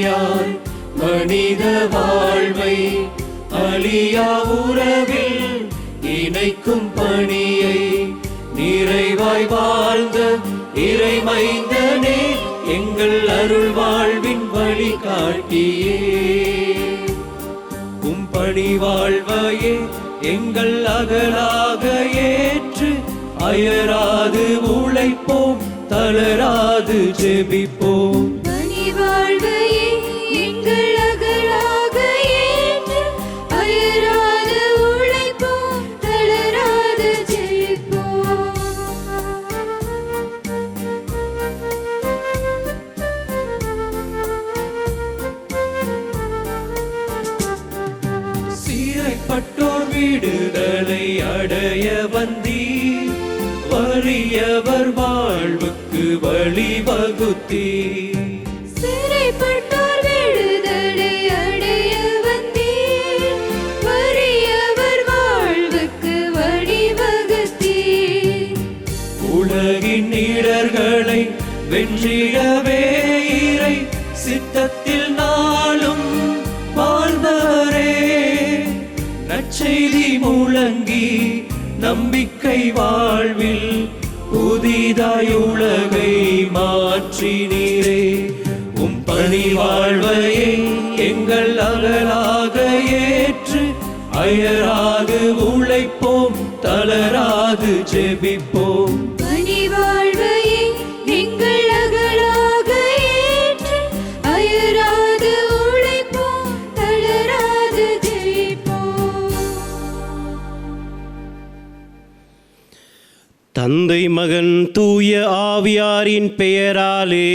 வழியாய் மனித வாழ்வை அழியா உறவில் இணைக்கும் பணியை நிறைவாய் வாழ்ந்த இறைமைந்தனே எங்கள் அருள் வாழ்வின் வழிகாட்டியே. பணி வாழ்வையே எங்கள் அகலாக ஏற்று அயராது உழைப்போம், தளராது ஜெபிப்போம். பணி வாழ்வையே எங்கள் அகலாக ஏற்று அயராது உழைப்போம், தளராது ஜெபிப்போம். பட்டோர் விடுதலை அடைய வந்தீர், வறியவர் வாழ்வுக்கு வழிவகுத்தீர். சிறைப்பட்டோர் விடுதலை அடைய வந்தீர், வறியவர் வாழ்வுக்கு வழிவகுத்தீர். உலகின் இடர்களை வென்றிடவே இறை சித்தத்தில் நாளும் வாழ்ந்தவரே, நற்செய்தி முழங்கி நம்பிக்கை வாழ்வில் புதிதாய் உலகை மாற்றினீரே. பணி வாழ்வையே எங்கள் அகலாக ஏற்று அயராது உழைப்போம், தளராது ஜெபிப்போம். பணி வாழ்வையே எங்கள் அகலாக ஏற்று அயராது உழைப்போம், தளராது ஜெபிப்போம். தந்தை மகன் தூய ஆவியாரின் பெயராலே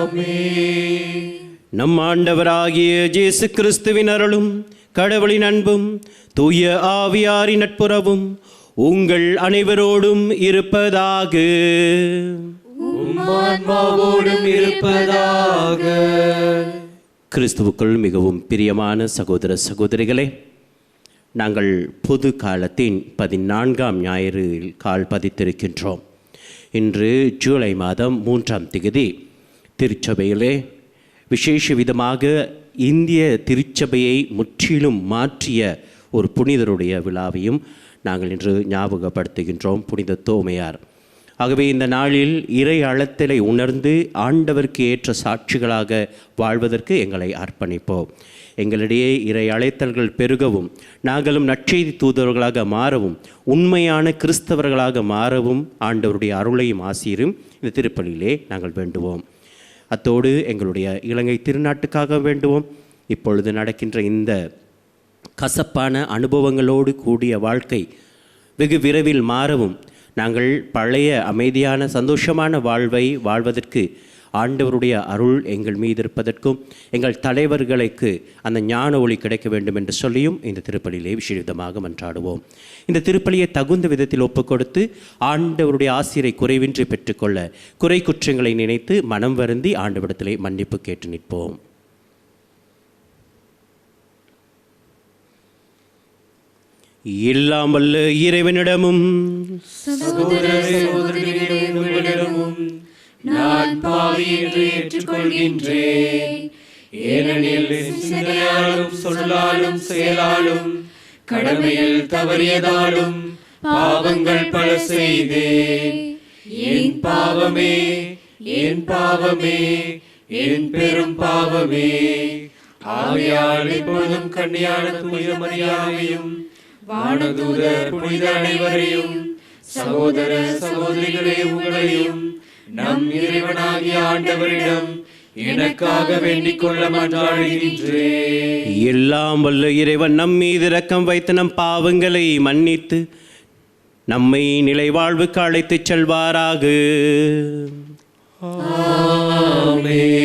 ஆமென். நம் ஆண்டவராகிய இயேசு கிறிஸ்துவின் அருளும் கடவுளின் அன்பும் தூய ஆவியாரின் நட்புறவும் உங்கள் அனைவரோடும் இருப்பதாக. ஆன்மாவோடும் இருப்பதாக. கிறிஸ்துவுக்குள் மிகவும் பிரியமான சகோதர சகோதரிகளே, நாங்கள் பொது காலத்தின் 14ஆம் ஞாயிறில் கால் பதித்திருக்கின்றோம். இன்று ஜூலை மாதம் 3ஆம் தேதி திருச்சபையிலே விசேஷ விதமாக இந்திய திருச்சபையை முற்றிலும் மாற்றிய ஒரு புனிதருடைய விழாவையும் நாங்கள் இன்று ஞாபகப்படுத்துகின்றோம், புனித தோமையார். ஆகவே இந்த நாளில் இறை அழைத்தலை உணர்ந்து ஆண்டவருக்கு ஏற்ற சாட்சிகளாக வாழ்வதற்கு எங்களை அர்ப்பணிப்போம். எங்களிடையே இறை அழைத்தல்கள் பெருகவும், நாங்களும் நற்செய்தி தூதர்களாக மாறவும், உண்மையான கிறிஸ்தவர்களாக மாறவும் ஆண்டவருடைய அருளையும் ஆசீரும் இந்த திருப்பலியிலே நாங்கள் வேண்டுவோம். அத்தோடு எங்களுடைய இலங்கை திருநாட்டுக்காக வேண்டுவோம். இப்பொழுது நடக்கின்ற இந்த கசப்பான அனுபவங்களோடு கூடிய வாழ்க்கை வெகு விரைவில் மாறவும், நாங்கள் பழைய அமைதியான சந்தோஷமான வாழ்வை வாழ்வதற்கு ஆண்டவருடைய அருள் எங்கள் மீது இருப்பதற்கும், எங்கள் தலைவர்களுக்கு அந்த ஞான ஒளி கிடைக்க வேண்டும் என்று சொல்லியும் இந்த திருப்பலியிலே விசேஷமாக மன்றாடுவோம். இந்த திருப்பலியை தகுந்த விதத்தில் ஒப்புக்கொடுத்து ஆண்டவருடைய ஆசிரை குறைவின்றி பெற்றுக்கொள்ள குறை குற்றங்களை நினைத்து மனம் வருந்தி ஆண்டவரிடத்திலே மன்னிப்பு கேட்டு நிற்போம். எல்லாம் வல்ல இறைவனிடமும் நான் பாவி என்று ஏற்றுக்கொள்கின்றேன். ஏனெனில் சிந்தனையாலும் சொல்லாலும் செயலாலும் கடமையில் தவறியதாலும் பாவங்கள் பல செய்தேன். என் பாவமே, என் பாவமே, என் பெரும் பாவமே. ஆகையால் இப்பொழுதும் கன்னியான தூய மரியாதையும் வானதூதர் புனித அனைவரையும் சகோதர சகோதரிகளே உங்களையும் நம் இறைவனாகிய ஆண்டவரிடம் எனக்காக வேண்டிக் கொள்ள மன்றாடுகின்றேன். எல்லாம் வல்ல இறைவன் நம் மீது இரக்கம் வைத்து நம் பாவங்களை மன்னித்து நம்மை நிலை வாழ்வுக்கு அழைத்துச் செல்வாராக. ஆமென்.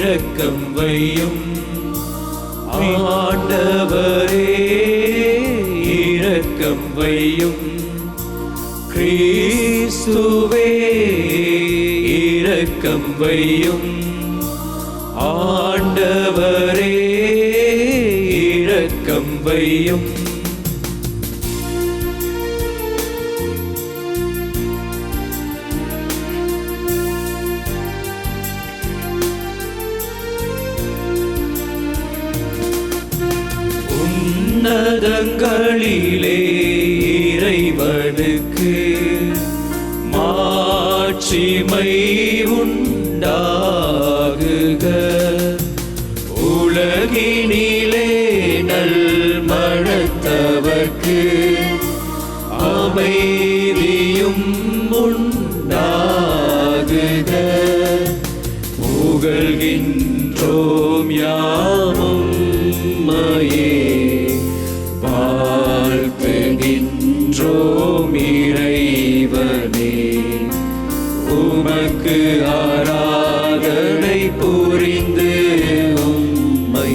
இரக்கம் வையும். ஆண்டவரே இரக்கம் வையும். கிறிஸ்துவே இரக்கம் வையும். ஆண்டவரே இரக்கம் வையும். உன்னதங்களிலே இறைவனுக்கு மாட்சிமை உண்டாகுக. உலகினிலே நல்மனத்தவர்க்கு அமைதியும் உண்டாகுக. புகழ்கின்றோம் யாமும் மையே, வாழ்த்துகின்றோம் இறைவனே. உமக்கு ஆராதனை புரிந்து உம்மை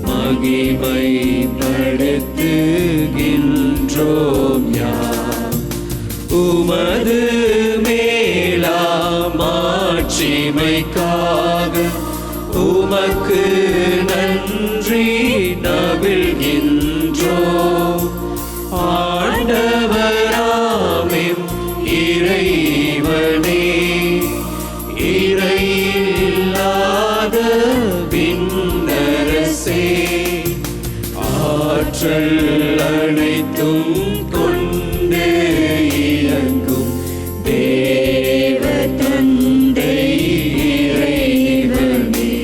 மகிமைப்படுத்துகின்றோம் யாம். உமது மேலாம் ஆட்சிமைக்காக உமக்கு நன்றி நவில்கின்றோம். ஆண்டவராமெம் இறைவனே, இறையில்லாத விண்ணரசே, ஆற்றல் அனைத்தும் கொண்டு இயங்கும் தேவ தந்தை இறைவனே,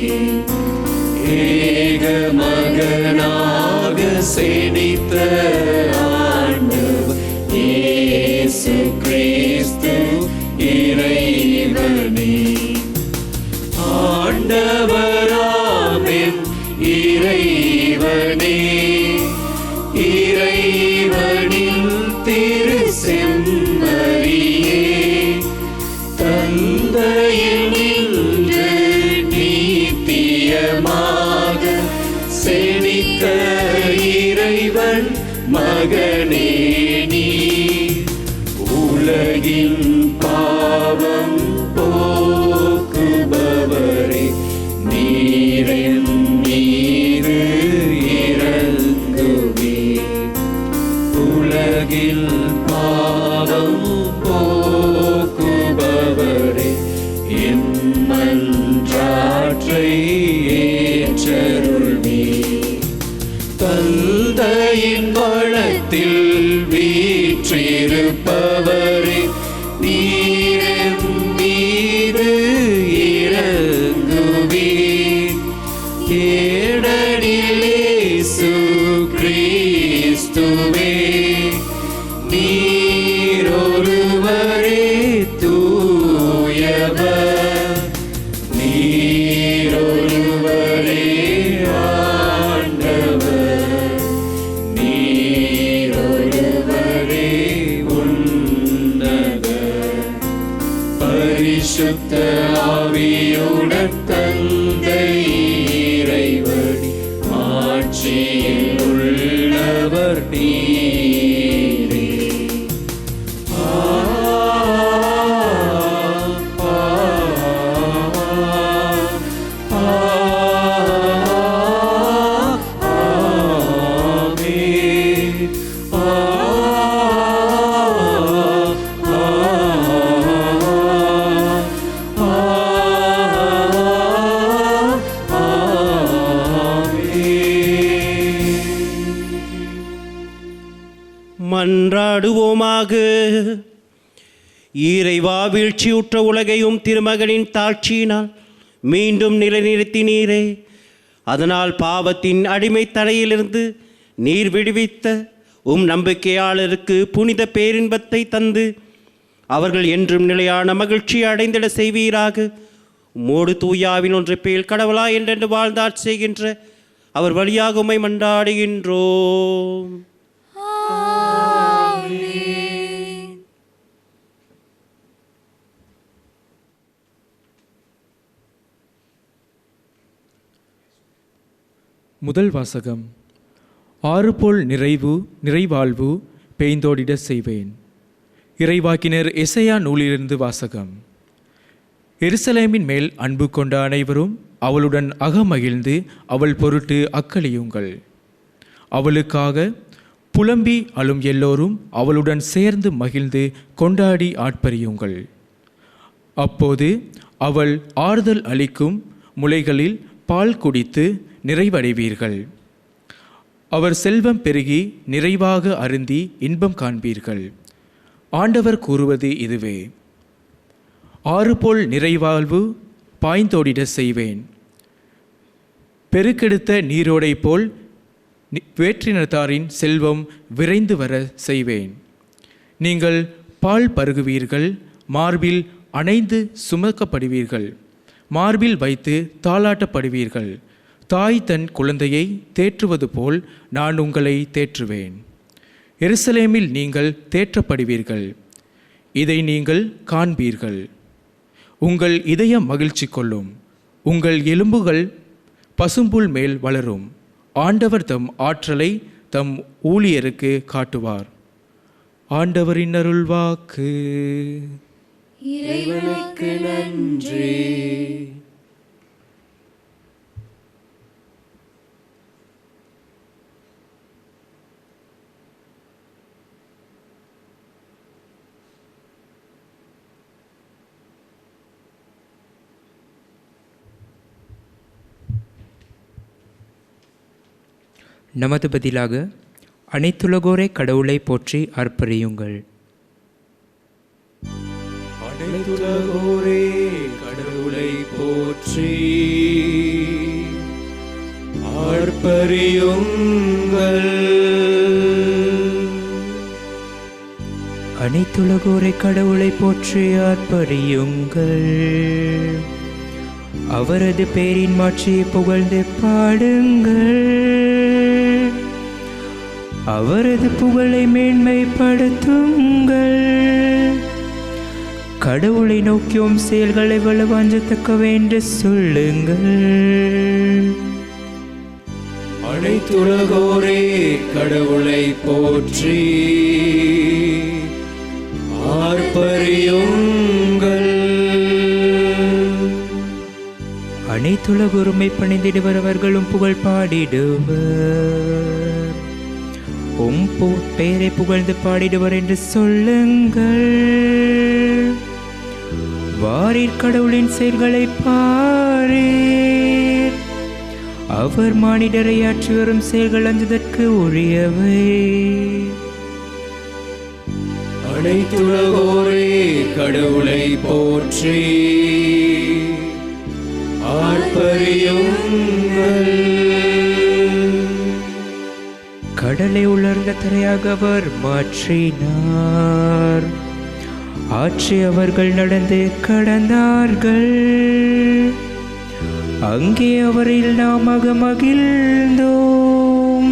ஏக மகனாக செனித்த ஆண்டவர் இயேசு கிறிஸ்து இறைவனே. ஆண்டவராமெம் இறைவனே, இறைவனின் திரு செம்மறியே, தந்தையில் நின்று நீத்தியமாக செனித்த இறைவன் மகனே நீர். உலகின் பாவம் போக்குபவரே, நீரின் மீது இறங்குவீர். உலகில் பாவம் போக்குபவரே, என் மன்றாற்றை ஏற்றருள்வீர். தந்தையின் வளத்தில் வீற்றிருப்பவரே, நீரின் மீது இறங்குவீர். ஏடனில் இயேசு கிறிஸ்துவே, நீரொருவரே தூயவர், நீரொருவரே ஆண்டவர், நீரொருவரே உன்னதர். பரிசுத்த ஆவியுடன் தந்தை இறைவனே, ஆட்சியில் உள்ளவர் நீரே. மன்றாடுவோமாக. இறைவா, வீழ்ச்சியுற்ற உலகையும் திருமகனின் தாட்சியினால் மீண்டும் நிலைநிறுத்தினீரே. அதனால் பாவத்தின் அடிமை தடையிலிருந்து நீர் விடுவித்த உம் நம்பிக்கையாளருக்கு புனித பேரின்பத்தை தந்து அவர்கள் என்றும் நிலையான மகிழ்ச்சி அடைந்திட செய்வீராக. உம்மோடு தூயாவின் ஒன்று பேல் கடவுளா என்றென்று வாழ்ந்தாட் செய்கின்ற அவர் வழியாக உம்மை மன்றாடுகின்றோம். முதல் வாசகம். ஆறு போல் நிறைவாழ்வு பெய்ந்தோடிட செய்வேன். இறைவாக்கினர் எசையா நூலிலிருந்து வாசகம். எருசலேமின் மேல் அன்பு கொண்ட அனைவரும் அவளுடன் அகமகிழ்ந்து அவள் பொருட்டு அக்களியுங்கள். அவளுக்காக புலம்பி அழும் எல்லோரும் அவளுடன் சேர்ந்து மகிழ்ந்து கொண்டாடி ஆட்பரியுங்கள். அப்போது அவள் ஆறுதல் அளிக்கும் முளைகளில் பால் குடித்து நிறைவடைவீர்கள். அவர் செல்வம் பெருகி நிறைவாக அருந்தி இன்பம் காண்பீர்கள். ஆண்டவர் கூறுவது இதுவே. ஆறு போல் நிறைவாழ்வு பாய்ந்தோடிட செய்வேன். பெருக்கெடுத்த நீரோடை போல் வேற்றினத்தாரின் செல்வம் விரைந்து வர செய்வேன். நீங்கள் பால் பருகுவீர்கள், மார்பில் அணைந்து சுமக்கப்படுவீர்கள், மார்பில் வைத்து தாளாட்டப்படுவீர்கள். தாய் தன் குழந்தையை தேற்றுவது போல் நான் உங்களை தேற்றுவேன். எருசலேமில் நீங்கள் தேற்றப்படுவீர்கள், இதை நீங்கள் காண்பீர்கள். உங்கள் இதயம் மகிழ்ச்சி கொள்ளும், உங்கள் எலும்புகள் பசும்புல் மேல் வளரும். ஆண்டவர் தம் ஆற்றலை தம் ஊழியருக்கு காட்டுவார். ஆண்டவரின் அருள்வாக்கு. இறைவனுக்கு நன்றி. நமது பதிலாக அனைத்துலகோரை கடவுளை போற்றி ஆர்ப்பரியுங்கள். அனைத்துலகோரே கடவுளை போற்றி ஆர்ப்பரியுங்கள். அனைத்துலகோரை கடவுளை போற்றி ஆர்ப்பரியுங்கள். அவரது பேரின் மாட்சியை புகழ்ந்து பாடுங்கள். அவரது புகழை மேன்மைப்படுத்துங்கள். கடவுளை நோக்கியும் செயல்களை வலுவாஞ்சத்தக்கவென்று சொல்லுங்கள். அனைத்துலகோரே கடவுளை போற்றி ஆர்ப்பரியுங்கள். அனைத்துலகுரிமை பணிந்திடுபவர்களும் புகழ் பாடிடுவர். பெயரை புகழ்ந்து பாடிடுவர் என்று சொல்லுங்கள். வாரீர் கடவுளின் செயல்களை பாரீர். அவர் மானிடரை ஆற்றி வரும் செயல்கள் அஞ்சுதற்கு உரியவை. அனைத்துலகோரே கடவுளை போற்றி ஆர்ப்பரியுங்கள். கடலை உலர்ந்த தரையாக அவர் மாற்றினார். ஆற்றி அவர்கள் நடந்து கடந்தார்கள். அங்கே அவரில் நாம் மகிழ்ந்தோம்.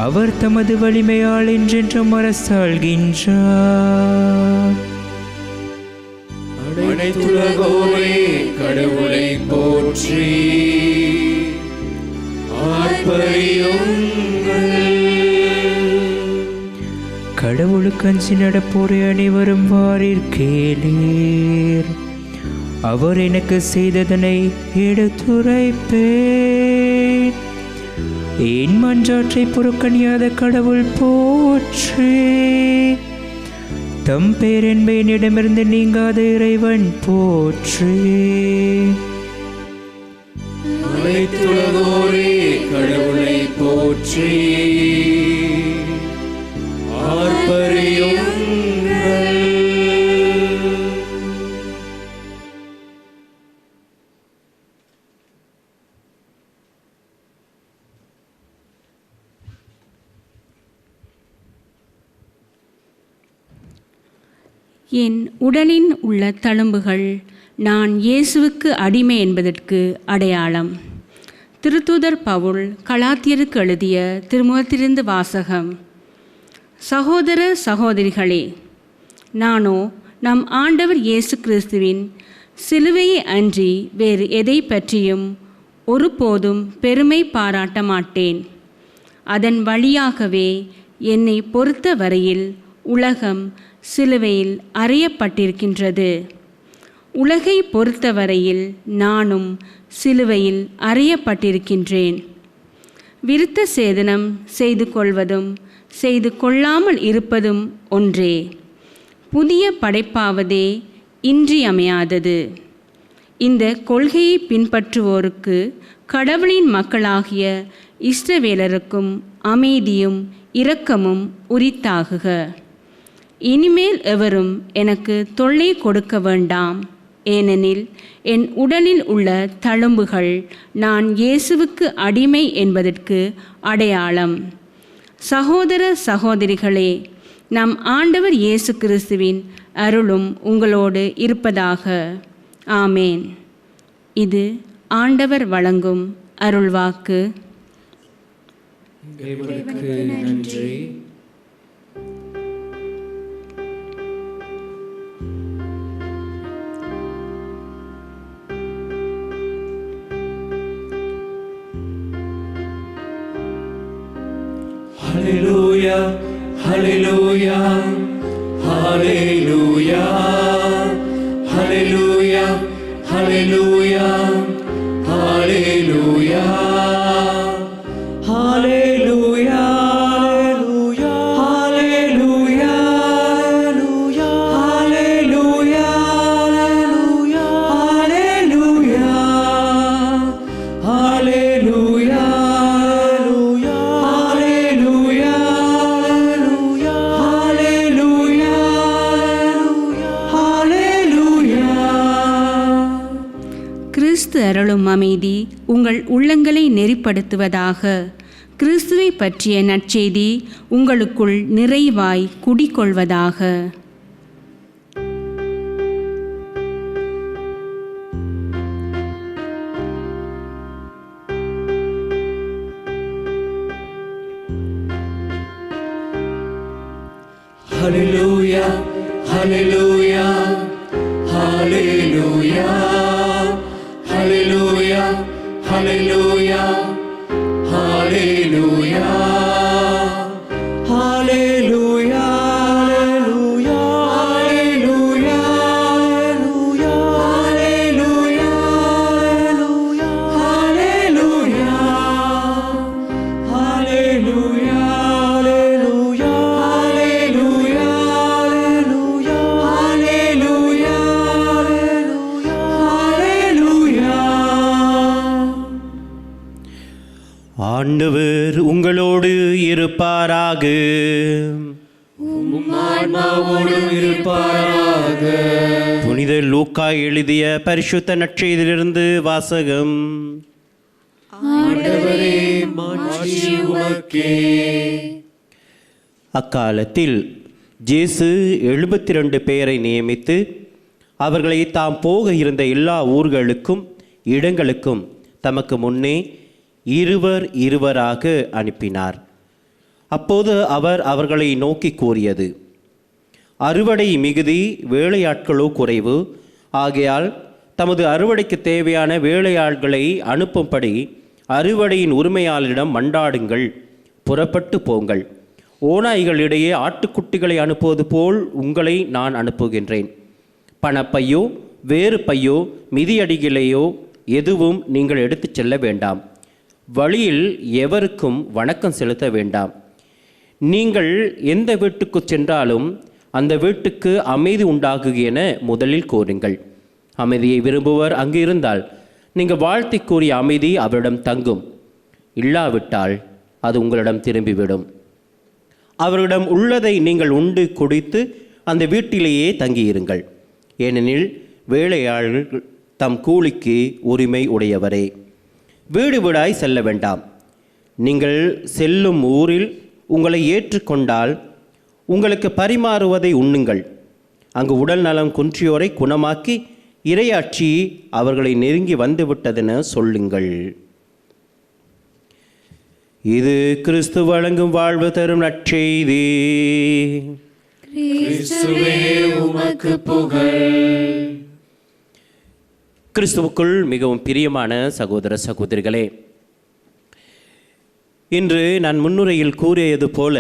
அவர் தமது வலிமையால் என்றென்றும் அரசாள்கின்றார். அனைத்துலகோரே கடவுளை போற்றி ஆர்ப்பரியுங்கள். கடவுளுக்கு அஞ்சி நடப்போரை அனைவரும் வாரீர் கேளீர். அவர் எனக்கு செய்ததனை எடுத்துரைப்பேன். என் மன்றாற்றை புறக்கணியாத கடவுள் போற்றி. தம் பேரென்பேனிடமிருந்து நீங்காத இறைவன் போற்றி. அனைத்துலகோரே கடவுளை போற்றி ஆர்ப்பரியுங்கள். என் உடலின் உள்ள தழும்புகள் நான் இயேசுவுக்கு அடிமை என்பதற்கு அடையாளம். திருத்தூதர் பவுல் கலாத்தியருக்கு எழுதிய திருமுகத்திலிருந்து வாசகம். சகோதர சகோதரிகளே, நானோ நம் ஆண்டவர் இயேசு கிறிஸ்துவின் சிலுவையை அன்றி வேறு எதை பற்றியும் ஒருபோதும் பெருமை பாராட்ட மாட்டேன். அதன் வழியாகவே என்னை பொறுத்த வரையில் உலகம் சிலுவையில் அறையப்பட்டிருக்கின்றது. உலகை பொறுத்தவரையில் நானும் சிலுவையில் அறையப்பட்டிருக்கின்றேன். விருத்த சேதனம் செய்து கொள்வதும் செய்து கொள்ளாமல் இருப்பதும் ஒன்றே. புதிய படைப்பாவதே இன்றியமையாதது. இந்த கொள்கையை பின்பற்றுவோருக்கு கடவுளின் மக்களாகிய இஸ்ரவேலருக்கும் அமைதியும் இரக்கமும் உரித்தாகுக. இனிமேல் எவரும் எனக்கு தொல்லை கொடுக்க வேண்டாம். ஏனெனில் என் உடலில் உள்ள தழும்புகள் நான் இயேசுவுக்கு அடிமை என்பதற்கு அடையாளம். சகோதர சகோதரிகளே, நம் ஆண்டவர் இயேசு கிறிஸ்துவின் அருளும் உங்களோடு இருப்பதாக. ஆமேன். இது ஆண்டவர் வழங்கும் அருள்வாக்கு. இறைவனுக்கு நன்றி. Hallelujah, hallelujah, hallelujah, hallelujah, hallelujah, hallelujah, hallelujah, hallelujah, hallelujah, hallelujah, hallelujah, hallelujah. கிறிஸ்து அருளும் அமைதி உங்கள் உள்ளங்களை நெறிப்படுத்துவதாக. கிறிஸ்துவை பற்றிய நற்செய்தி உங்களுக்குள் நிறைவாய் குடிகொள்வதாக. Hallelujah, hallelujah, hallelujah, hallelujah, hallelujah, hallelujah, hallelujah, hallelujah, hallelujah, hallelujah, hallelujah. ஆண்டவர் உங்களோடு இருப்பாராக. ஆன்மாவோடும் இருப்பாராக. புனித லூக்கா எழுதிய பரிசுத்த நற்செய்தியிலிருந்து வாசகம். ஆண்டவரே, மாட்சி உமக்கே. அக்காலத்தில் இயேசு 72 பேரை நியமித்து அவர்களை தாம் போக இருந்த எல்லா ஊர்களுக்கும் இடங்களுக்கும் தமக்கு முன்னே இருவராக அனுப்பினார். அப்போது அவர் அவர்களை நோக்கி கூறியது: அறுவடை மிகுதி, வேலையாட்களோ குறைவு. ஆகையால் தமது அறுவடைக்கு தேவையான வேலையாட்களை அனுப்பும்படி அறுவடையின் உரிமையாளரிடம் மன்றாடுங்கள். புறப்பட்டு போங்கள். ஓநாய்களிடையே ஆட்டுக்குட்டிகளை அனுப்புவது போல் உங்களை நான் அனுப்புகின்றேன். பணப்பையோ வேறு பையோ மிதியடிகளையோ எதுவும் நீங்கள் எடுத்துச் செல்ல வேண்டாம். வழியில் எவருக்கும் வணக்கம் செலுத்த வேண்டாம். நீங்கள் எந்த வீட்டுக்கு சென்றாலும் அந்த வீட்டுக்கு அமைதி உண்டாகுக என முதலில் கூறுங்கள். அமைதியை விரும்புவர் அங்கு இருந்தால் நீங்கள் வாழ்த்தி கூறிய அமைதி அவரிடம் தங்கும். இல்லாவிட்டால் அது உங்களிடம் திரும்பிவிடும். அவரிடம் உள்ளதை நீங்கள் உண்டு குடித்து அந்த வீட்டிலேயே தங்கியிருங்கள். ஏனெனில் வேலையாளர்கள் தம் கூலிக்கு உரிமை உடையவரே. வீடு வீடாய் செல்ல வேண்டாம். நீங்கள் செல்லும் ஊரில் உங்களை ஏற்றுக்கொண்டால் உங்களுக்கு பரிமாறுவதை உண்ணுங்கள். அங்கு உடல் நலம் குன்றியோரை குணமாக்கி இறையாட்சி அவர்களை நெருங்கி வந்துவிட்டதென சொல்லுங்கள். இது கிறிஸ்து வழங்கும் வாழ்வு தரும் நற்செய்தி. கிறிஸ்துவே, உமக்கு புகழ். கிறிஸ்துவுக்குள் மிகவும் பிரியமான சகோதர சகோதரிகளே, இன்று நான் முன்னுரையில் கூறியது போல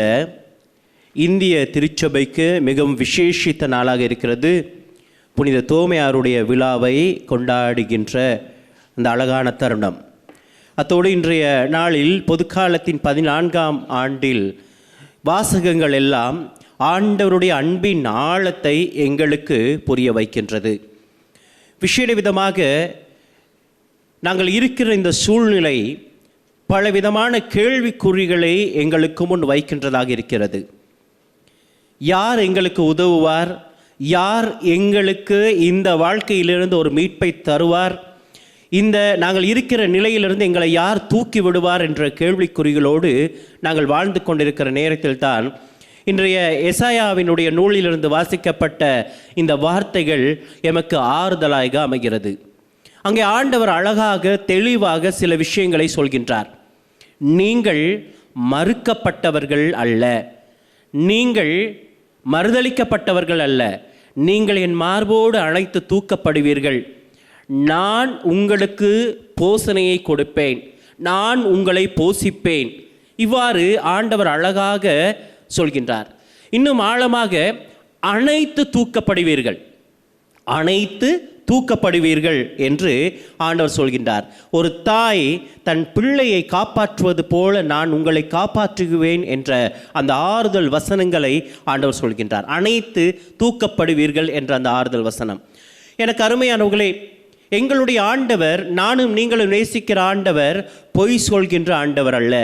இந்திய திருச்சபைக்கு மிகவும் விசேஷித்த நாளாக இருக்கிறது. புனித தோமையாருடைய விழாவை கொண்டாடுகின்ற அந்த அழகான தருணம். அத்தோடு இன்றைய நாளில் பொதுக்காலத்தின் 14ஆம் ஆண்டில் வாசகங்கள் எல்லாம் ஆண்டவருடைய அன்பின் ஆழத்தை எங்களுக்கு புரிய வைக்கின்றது. விசேட விதமாக நாங்கள் இருக்கிற இந்த சூழ்நிலை பலவிதமான கேள்விக்குறிகளை எங்களுக்கு முன் வைக்கின்றதாக இருக்கிறது. யார் எங்களுக்கு உதவுவார்? யார் எங்களுக்கு இந்த வாழ்க்கையிலிருந்து ஒரு மீட்பை தருவார்? இந்த நாங்கள் இருக்கிற நிலையிலிருந்து எங்களை யார் தூக்கி விடுவார் என்ற கேள்விக்குறிகளோடு நாங்கள் வாழ்ந்து கொண்டிருக்கிற நேரத்தில் தான் இன்றைய எசாயாவினுடைய நூலிலிருந்து வாசிக்கப்பட்ட இந்த வார்த்தைகள் எமக்கு ஆறுதலாக அமைகிறது. அங்கே ஆண்டவர் அழகாக தெளிவாக சில விஷயங்களை சொல்கின்றார். நீங்கள் மறுக்கப்பட்டவர்கள் அல்ல, நீங்கள் மறுதலிக்கப்பட்டவர்கள் அல்ல, நீங்கள் என் மார்போடு அணைத்து தூக்கப்படுவீர்கள். நான் உங்களுக்கு போசனையை கொடுப்பேன், நான் உங்களை போஷிப்பேன். இவ்வாறு ஆண்டவர் அழகாக சொல்கின்றார். இன்னும் ஆழமாக அனைத்து தூக்கப்படுவீர்கள், அனைத்து தூக்கப்படுவீர்கள் என்று ஆண்டவர் சொல்கின்றார். ஒரு தாய் தன் பிள்ளையை காப்பாற்றுவது போல நான் உங்களை காப்பாற்றுவேன் என்ற அந்த ஆறுதல் வசனங்களை ஆண்டவர் சொல்கின்றார். அனைத்து தூக்கப்படுவீர்கள் என்ற அந்த ஆறுதல் வசனம் எனக்கு அருமையானவர்களே, எங்களுடைய ஆண்டவர், நானும் நீங்களும் நேசிக்கிற ஆண்டவர் பொய் சொல்கின்ற ஆண்டவர் அல்ல.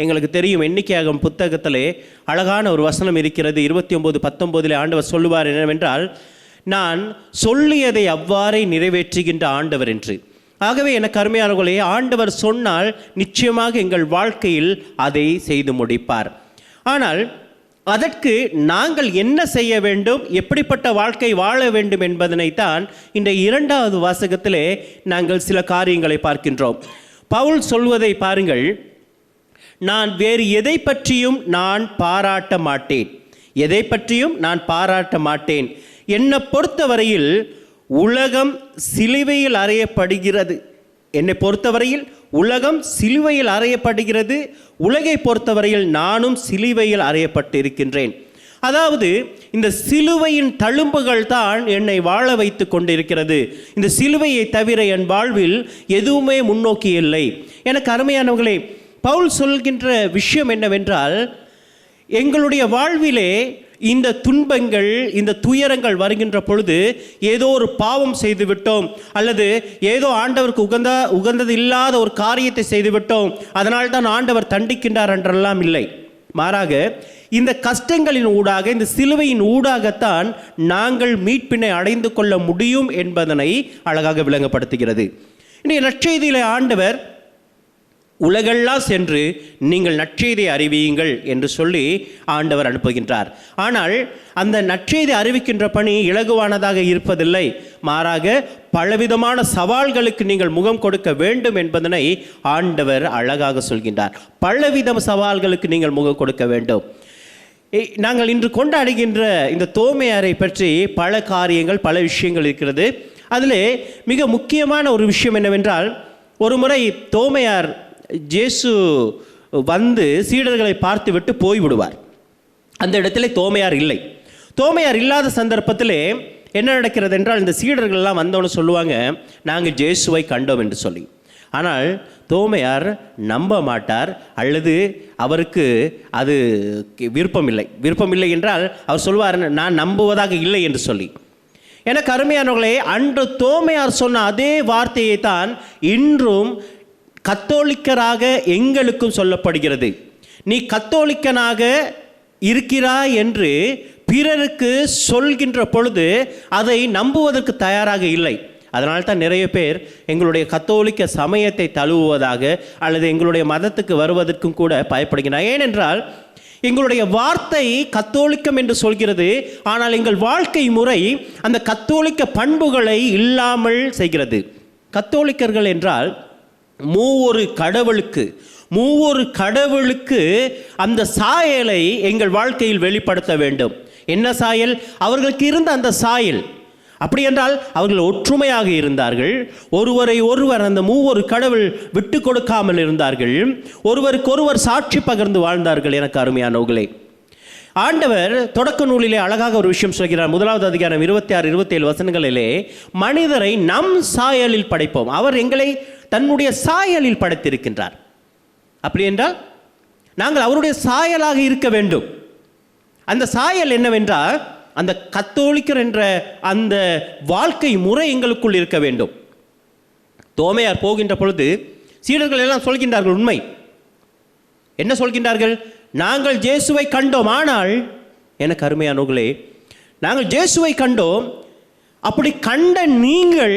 எங்களுக்கு தெரியும், எண்ணிக்கையாகும் புத்தகத்திலே அழகான ஒரு வசனம் இருக்கிறது. 29:19 ஆண்டவர் சொல்லுவார் என்னவென்றால், நான் சொல்லியதை அவ்வாறே நிறைவேற்றுகின்ற ஆண்டவர் என்று. ஆகவே எனக்கு அருமையானவர்களே, ஆண்டவர் சொன்னால் நிச்சயமாக எங்கள் வாழ்க்கையில் அதை செய்து முடிப்பார். ஆனால் அதற்கு நாங்கள் என்ன செய்ய வேண்டும், எப்படிப்பட்ட வாழ்க்கை வாழ வேண்டும் என்பதனைத்தான் இன்றைய 2வது வாசகத்திலே நாங்கள் சில காரியங்களை பார்க்கின்றோம். பவுல் சொல்வதை பாருங்கள். நான் வேறு எதை பற்றியும் நான் பாராட்ட மாட்டேன், எதை பற்றியும் நான் பாராட்ட மாட்டேன். என்னை பொறுத்தவரையில் உலகம் சிலுவையில் அறையப்படுகிறது, என்னை பொறுத்தவரையில் உலகம் சிலுவையில் அறையப்படுகிறது, உலகை பொறுத்தவரையில் நானும் சிலுவையில் அறையப்பட்டு இருக்கின்றேன். அதாவது இந்த சிலுவையின் தழும்புகள் தான் என்னை வாழ வைத்து கொண்டிருக்கிறது. இந்த சிலுவையை தவிர என் வாழ்வில் எதுவுமே முன்னோக்கி இல்லை. எனக்கு அருமையானவர்களே, பவுல் சொல்கின்ற விஷயம் என்னவென்றால், எங்களுடைய வாழ்விலே இந்த துன்பங்கள், இந்த துயரங்கள் வருகின்ற பொழுது ஏதோ ஒரு பாவம் செய்து விட்டோம், அல்லது ஏதோ ஆண்டவருக்கு உகந்தது இல்லாத ஒரு காரியத்தை செய்து விட்டோம், அதனால் தான் ஆண்டவர் தண்டிக்கின்றார் என்றெல்லாம் இல்லை. மாறாக இந்த கஷ்டங்களின் ஊடாக, இந்த சிலுவையின் ஊடாகத்தான் நாங்கள் மீட்பினை அடைந்து கொள்ள முடியும் என்பதனை அழகாக விளங்கப்படுத்துகிறது. இன்றைய நற்செய்தியிலே ஆண்டவர் உலகெல்லாம் சென்று நீங்கள் நற்செய்தியை அறிவியுங்கள் என்று சொல்லி ஆண்டவர் அனுப்புகின்றார். ஆனால் அந்த நற்செய்தி அறிவிக்கின்ற பணி இலகுவானதாக இருப்பதில்லை. மாறாக பலவிதமான சவால்களுக்கு நீங்கள் முகம் கொடுக்க வேண்டும் என்பதனை ஆண்டவர் அழகாக சொல்கின்றார். பலவித சவால்களுக்கு நீங்கள் முகம் கொடுக்க வேண்டும். நாங்கள் இன்று கொண்டாடுகின்ற இந்த தோமையாரை பற்றி பல காரியங்கள், பல விஷயங்கள் இருக்கிறது. அதில் மிக முக்கியமான ஒரு விஷயம் என்னவென்றால், ஒரு முறை தோமையார் இயேசு வந்து சீடர்களை பார்த்துவிட்டு போய்விடுவார். அந்த இடத்துல தோமையார் இல்லை. தோமையார் இல்லாத சந்தர்ப்பத்தில் என்ன நடக்கிறது என்றால், இந்த சீடர்கள்லாம் வந்தோன்னு சொல்லுவாங்க, நாங்கள் இயேசுவை கண்டோம் என்று சொல்லி. ஆனால் தோமையார் நம்ப மாட்டார், அல்லது அவருக்கு அது விருப்பமில்லை என்றால் அவர் சொல்வார், நான் நம்புவதாக இல்லை என்று சொல்லி. எனக்கு அருமையானவர்களே, அன்று தோமையார் சொன்ன அதே வார்த்தையை தான் இன்றும் கத்தோலிக்கராக எங்களுக்கும் சொல்லப்படுகிறது. நீ கத்தோலிக்கனாக இருக்கிறாய் என்று பிறருக்கு சொல்கின்ற பொழுது அதை நம்புவதற்கு தயாராக இல்லை. அதனால்தான் நிறைய பேர் எங்களுடைய கத்தோலிக்க சமயத்தை தழுவுவதாக அல்லது எங்களுடைய மதத்துக்கு வருவதற்கும் கூட பயப்படுகிறார். ஏனென்றால் எங்களுடைய வார்த்தை கத்தோலிக்கம் என்று சொல்கிறது, ஆனால் எங்கள் வாழ்க்கை முறை அந்த கத்தோலிக்க பண்புகளை இல்லாமல் செய்கிறது. கத்தோலிக்கர்கள் என்றால் மூவொரு கடவுளுக்கு அந்த சாயலை எங்கள் வாழ்க்கையில் வெளிப்படுத்த வேண்டும். என்ன சாயல்? அவர்களுக்கு இருந்த அந்த சாயல், அப்படி என்றால் அவர்கள் ஒற்றுமையாக இருந்தார்கள். ஒருவரை ஒருவர் அந்த மூவொரு கடவுள் விட்டு கொடுக்காமல் இருந்தார்கள். ஒருவருக்கொருவர் சாட்சி பகிர்ந்து வாழ்ந்தார்கள். எனக்கு அருமையானவர்களே, ஆண்டவர் தொடக்க நூலிலே அழகாக ஒரு விஷயம் சொல்கிறார். 1வது அதிகாரம் 26, 27 வசனங்களிலே, மனிதரை நம் சாயலில் படைப்போம். அவர் எங்களை தன்னுடைய சாயலில் படைத்திருக்கின்றார். அப்படி என்றால் நாங்கள் அவருடைய சாயலாக இருக்க வேண்டும். அந்த சாயல் என்னவென்றால் அந்த கத்தோலிக்கர் என்ற அந்த வாழ்க்கை முறை எங்களுக்குள் இருக்க வேண்டும். தோமையார் போகின்ற பொழுது சீடர்கள் எல்லாம் சொல்கின்றார்கள் உண்மை. என்ன சொல்கின்றார்கள்? நாங்கள் இயேசுவை கண்டோம். ஆனால் எனக்கு அருமையானவர்களே, நாங்கள் இயேசுவை கண்டோம். அப்படி கண்ட நீங்கள்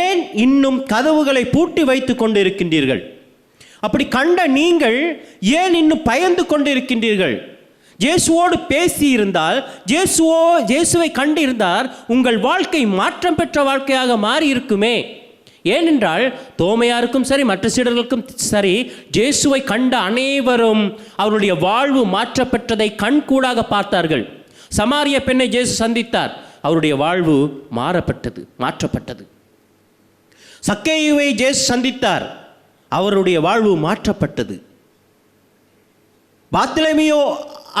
ஏன் இன்னும் கதவுகளை பூட்டி வைத்து கொண்டு இருக்கின்றீர்கள்? அப்படி கண்ட நீங்கள் ஏன் இன்னும் பயந்து கொண்டு இருக்கின்றீர்கள்? இயேசுவோடு பேசி இருந்தால், இயேசுவை கண்டிருந்தால் உங்கள் வாழ்க்கை மாற்றம் பெற்ற வாழ்க்கையாக மாறி இருக்குமே. ஏனென்றால் தோமையாருக்கும் சரி மற்ற சீடர்களுக்கும் சரி இயேசுவை கண்ட அனைவரும் அவருடைய வாழ்வு மாற்றப்பெற்றதை கண்கூடாக பார்த்தார்கள். சமாரிய பெண்ணை இயேசு சந்தித்தார், அவருடைய வாழ்வு மாற்றப்பட்டது. சக்கேயுவை இயேசு சந்தித்தார், அவருடைய வாழ்வு மாற்றப்பட்டது. பாத்திலேமியோ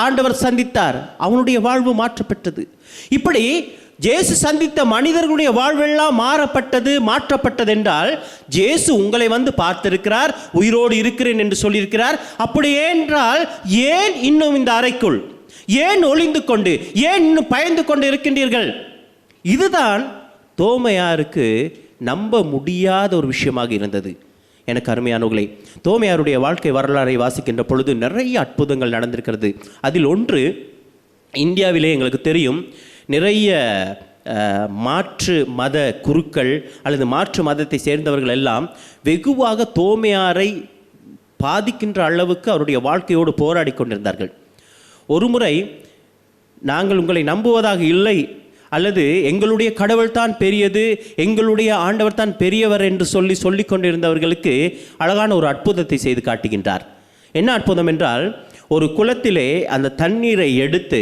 ஆண்டவர் சந்தித்தார், அவனுடைய வாழ்வு மாற்றப்பட்டது. இப்படி இயேசு சந்தித்த மனிதர்களுடைய வாழ்வெல்லாம் மாற்றப்பட்டது என்றால் இயேசு உங்களை வந்து பார்த்திருக்கிறார், உயிரோடு இருக்கிறேன் என்று சொல்லியிருக்கிறார். அப்படி என்றால் ஏன் இன்னும் இந்த அறைக்குள், ஏன் ஒளிந்து கொண்டு, ஏன் இன்னும் பயந்து கொண்டு இருக்கின்றீர்கள்? இதுதான் தோமையாருக்கு நம்ப முடியாத ஒரு விஷயமாக இருந்தது. எனக்கு அருமையானவர்களே, தோமையாருடைய வாழ்க்கை வரலாறை வாசிக்கின்ற பொழுது நிறைய அற்புதங்கள் நடந்திருக்கிறது. அதில் ஒன்று, இந்தியாவிலே எங்களுக்கு தெரியும், நிறைய மாற்று மத குருக்கள் அல்லது மாற்று மதத்தை சேர்ந்தவர்கள் எல்லாம் வெகுவாக தோமையாரை பாதிக்கின்ற அளவுக்கு அவருடைய வாழ்க்கையோடு போராடி கொண்டிருந்தார்கள். ஒரு முறை நாங்கள் உங்களை நம்புவதாக இல்லை, அல்லது எங்களுடைய கடவுள் தான் பெரியது, எங்களுடைய ஆண்டவர் தான் பெரியவர் என்று சொல்லி கொண்டிருந்தவர்களுக்கு அழகான ஒரு அற்புதத்தை செய்து காட்டுகின்றார். என்ன அற்புதம் என்றால், ஒரு குளத்திலே அந்த தண்ணீரை எடுத்து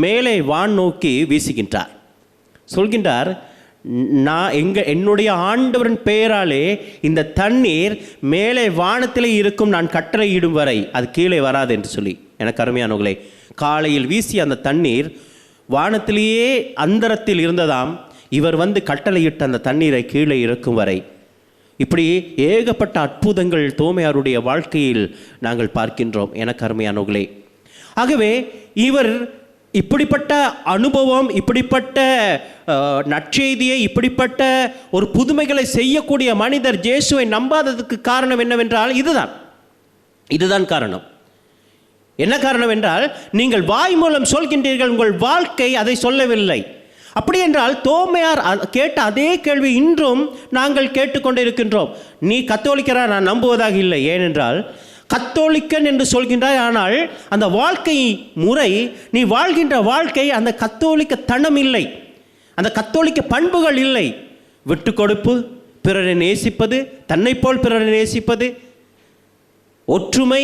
மேலே வான் நோக்கி வீசுகின்றார். சொல்கின்றார், என்னுடைய ஆண்டவரின் பெயராலே இந்த தண்ணீர் மேலே வானத்திலே இருக்கும், நான் கட்டளையிடும் வரை அது கீழே வராது என்று சொல்லி. எனக்கு அருமையானவர்களே, காலையில் வீசி அந்த தண்ணீர் வானத்திலேயே அந்தரத்தில் இருந்ததாம். இவர் வந்து கட்டளையிட்ட அந்த தண்ணீரை கீழே இறக்கும் வரை. இப்படி ஏகப்பட்ட அற்புதங்கள் தோமையாருடைய வாழ்க்கையில் நாங்கள் பார்க்கின்றோம். எனக்கு அருமையானவர்களே, ஆகவே இவர் இப்படிப்பட்ட அனுபவம், இப்படிப்பட்ட நற்செய்தியை, இப்படிப்பட்ட ஒரு புதுமைகளை செய்யக்கூடிய மனிதர் இயேசுவை நம்பாததுக்கு காரணம் என்னவென்றால் இதுதான் காரணம். என்ன காரணம் என்றால், நீங்கள் வாய் மூலம் சொல்கின்றீர்கள், உங்கள் வாழ்க்கை அதை சொல்லவில்லை. அப்படி என்றால் தோமையார் கேட்ட அதே கேள்வி இன்றும் நாங்கள் கேட்டுக்கொண்டிருக்கின்றோம். நீ கத்தோலிக்கரா? நான் நம்புவதாக இல்லை. ஏனென்றால் கத்தோலிக்கன் என்று சொல்கின்றாய், ஆனால் அந்த வாழ்க்கை முறை, நீ வாழ்கின்ற வாழ்க்கை அந்த கத்தோலிக்க தனம் இல்லை, அந்த கத்தோலிக்க பண்புகள் இல்லை. விட்டு கொடுப்பு, பிறரை நேசிப்பது, தன்னை போல் பிறரை நேசிப்பது, ஒற்றுமை,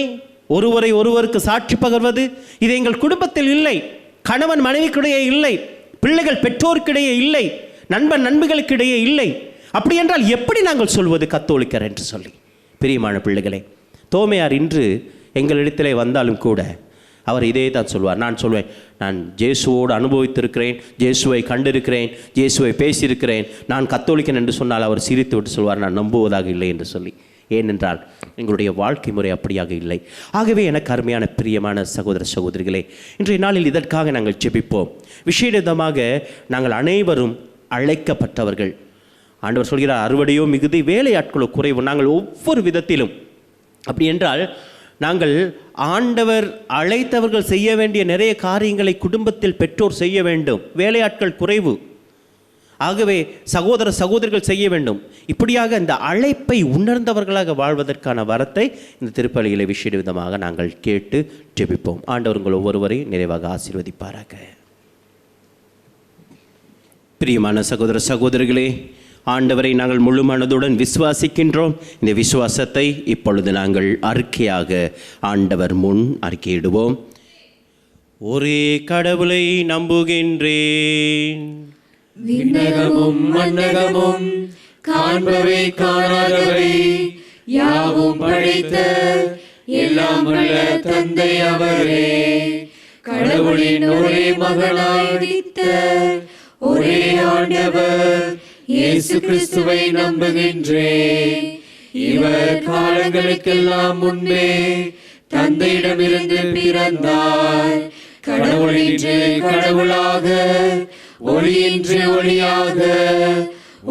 ஒருவருக்கு சாட்சி பகர்வது, இது எங்கள் குடும்பத்தில் இல்லை. கணவன் மனைவிக்கிடையே இல்லை, பிள்ளைகள் பெற்றோருக்கிடையே இல்லை, நண்பன் நண்பிகளுக்கிடையே இல்லை. அப்படி என்றால் எப்படி நாங்கள் சொல்வது கத்தோலிக்கர் என்று சொல்லி? பிரியமான பிள்ளைகளே, தோமையார் இன்று எங்களிடத்திலே வந்தாலும் கூட அவர் இதே தான் சொல்வார். நான் சொல்வேன், நான் இயேசுவோடு அனுபவித்திருக்கிறேன், இயேசுவை கண்டிருக்கிறேன், இயேசுவை பேசியிருக்கிறேன், நான் கத்தோலிக்கன் என்று சொன்னால் அவர் சிரித்து விட்டு சொல்வார், நான் நம்புவதாக இல்லை என்று சொல்லி. ஏனென்றால் எங்களுடைய வாழ்க்கை முறை அப்படியாக இல்லை. ஆகவே எனக்கு அருமையான பிரியமான சகோதர சகோதரிகளே, இன்றைய நாளில் இதற்காக நாங்கள் ஜெபிப்போம். விசேடமாக நாங்கள் அனைவரும் அழைக்கப்பட்டவர்கள். ஆண்டவர் சொல்கிறார், அறுவடையோ மிகுதி, வேலையாட்களோ குறைவு. நாங்கள் ஒவ்வொரு விதத்திலும், அப்படி என்றால் நாங்கள் ஆண்டவர் அழைத்தவர்கள் செய்ய வேண்டிய நிறைய காரியங்களை குடும்பத்தில் பெற்றோர் செய்ய வேண்டும், வேலையாட்கள் குறைவு. ஆகவே சகோதர சகோதரிகள் செய்ய வேண்டும். இப்படியாக இந்த அழைப்பை உணர்ந்தவர்களாக வாழ்வதற்கான வரத்தை இந்த திருப்பலியிலே விசேட விதமாக நாங்கள் கேட்டு ஜெபிப்போம். ஆண்டவர் உங்கள் ஒவ்வொருவரையும் நிறைவாக ஆசீர்வதிப்பாராக. பிரியமான சகோதர சகோதரிகளே, ஆண்டவரை நாங்கள் முழு மனதுடன் விசுவாசிக்கின்றோம். இந்த விசுவாசத்தை இப்பொழுது நாங்கள் அறிக்கையாக ஆண்டவர் முன் அறிக்கையிடுவோம். ஒரே கடவுளை நம்புகின்றேன், விண்ணகமும் மண்ணகமும் காண்பவை காணாதவை யாவும் படைத்த எல்லாம் வல்ல தந்தை அவரே. கடவுளின் ஒரே மகனாய் உதித்த ஒரே ஆண்டவர் இயேசு கிறிஸ்துவை நம்புகின்றேன். இவர் காலங்களுக்கெல்லாம் முன்பே தந்தையிடமிருந்து பிறந்தார். கடவுளின்று கடவுளாக, ஒளியின்று ஒளியாக,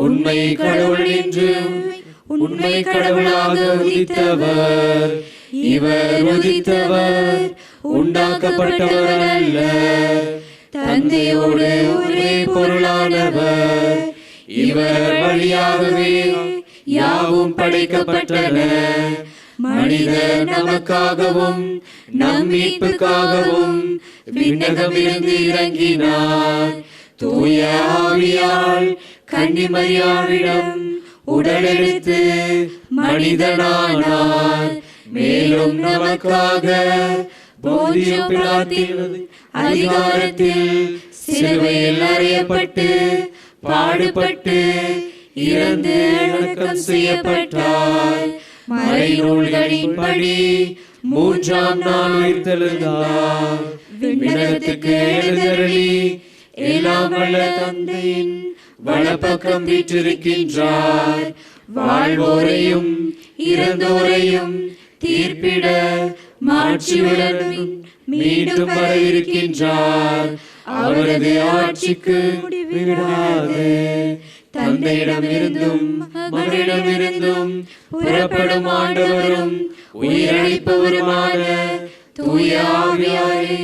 உண்மை கடவுளின்று உண்மை கடவுளாக உதித்தவர். இவர் உதித்தவர், உண்டாக்கப்பட்டவர் அல்ல, தந்தையோடு ஒரே பொருளானவர். இவர் வழியாகவே யாவும் படைக்கப்பட்டன. மனிதர் நமக்காகவும் நம் மீட்புக்காகவும் விண்ணகமிருந்து இறங்கினார். தூய ஆவியால் கன்னிமரியாவிடம் உடலெடுத்து மனிதனானார். மேலும் நமக்காக போதிய பிலாத்தின் அதிகாரத்தில் சிலுவையில் அறையப்பட்டு பாடுபட்டு இறந்து அடக்கம் செய்யப்பட்டார். மறைநூல்களின்படி 3ஆம் நாள் உயிர்த்தெழுந்தார். விண்ணகத்துக்கு எழுந்தருளி எல்லாம் வல்ல தந்தையின் வலப்பக்கம் வீற்றிருக்கின்றார். வாழ்வோரையும் இறந்தோரையும் தீர்ப்பிட மாட்சியுடன் மீண்டும் வர இருக்கின்றார். அவரது ஆட்சிக்கு முடிவிடாது. தந்தையிடமிருந்தும் மகனிடமிருந்தும் புறப்படும் ஆண்டவரும் உயிரளிப்பவருமான தூய ஆவியாரை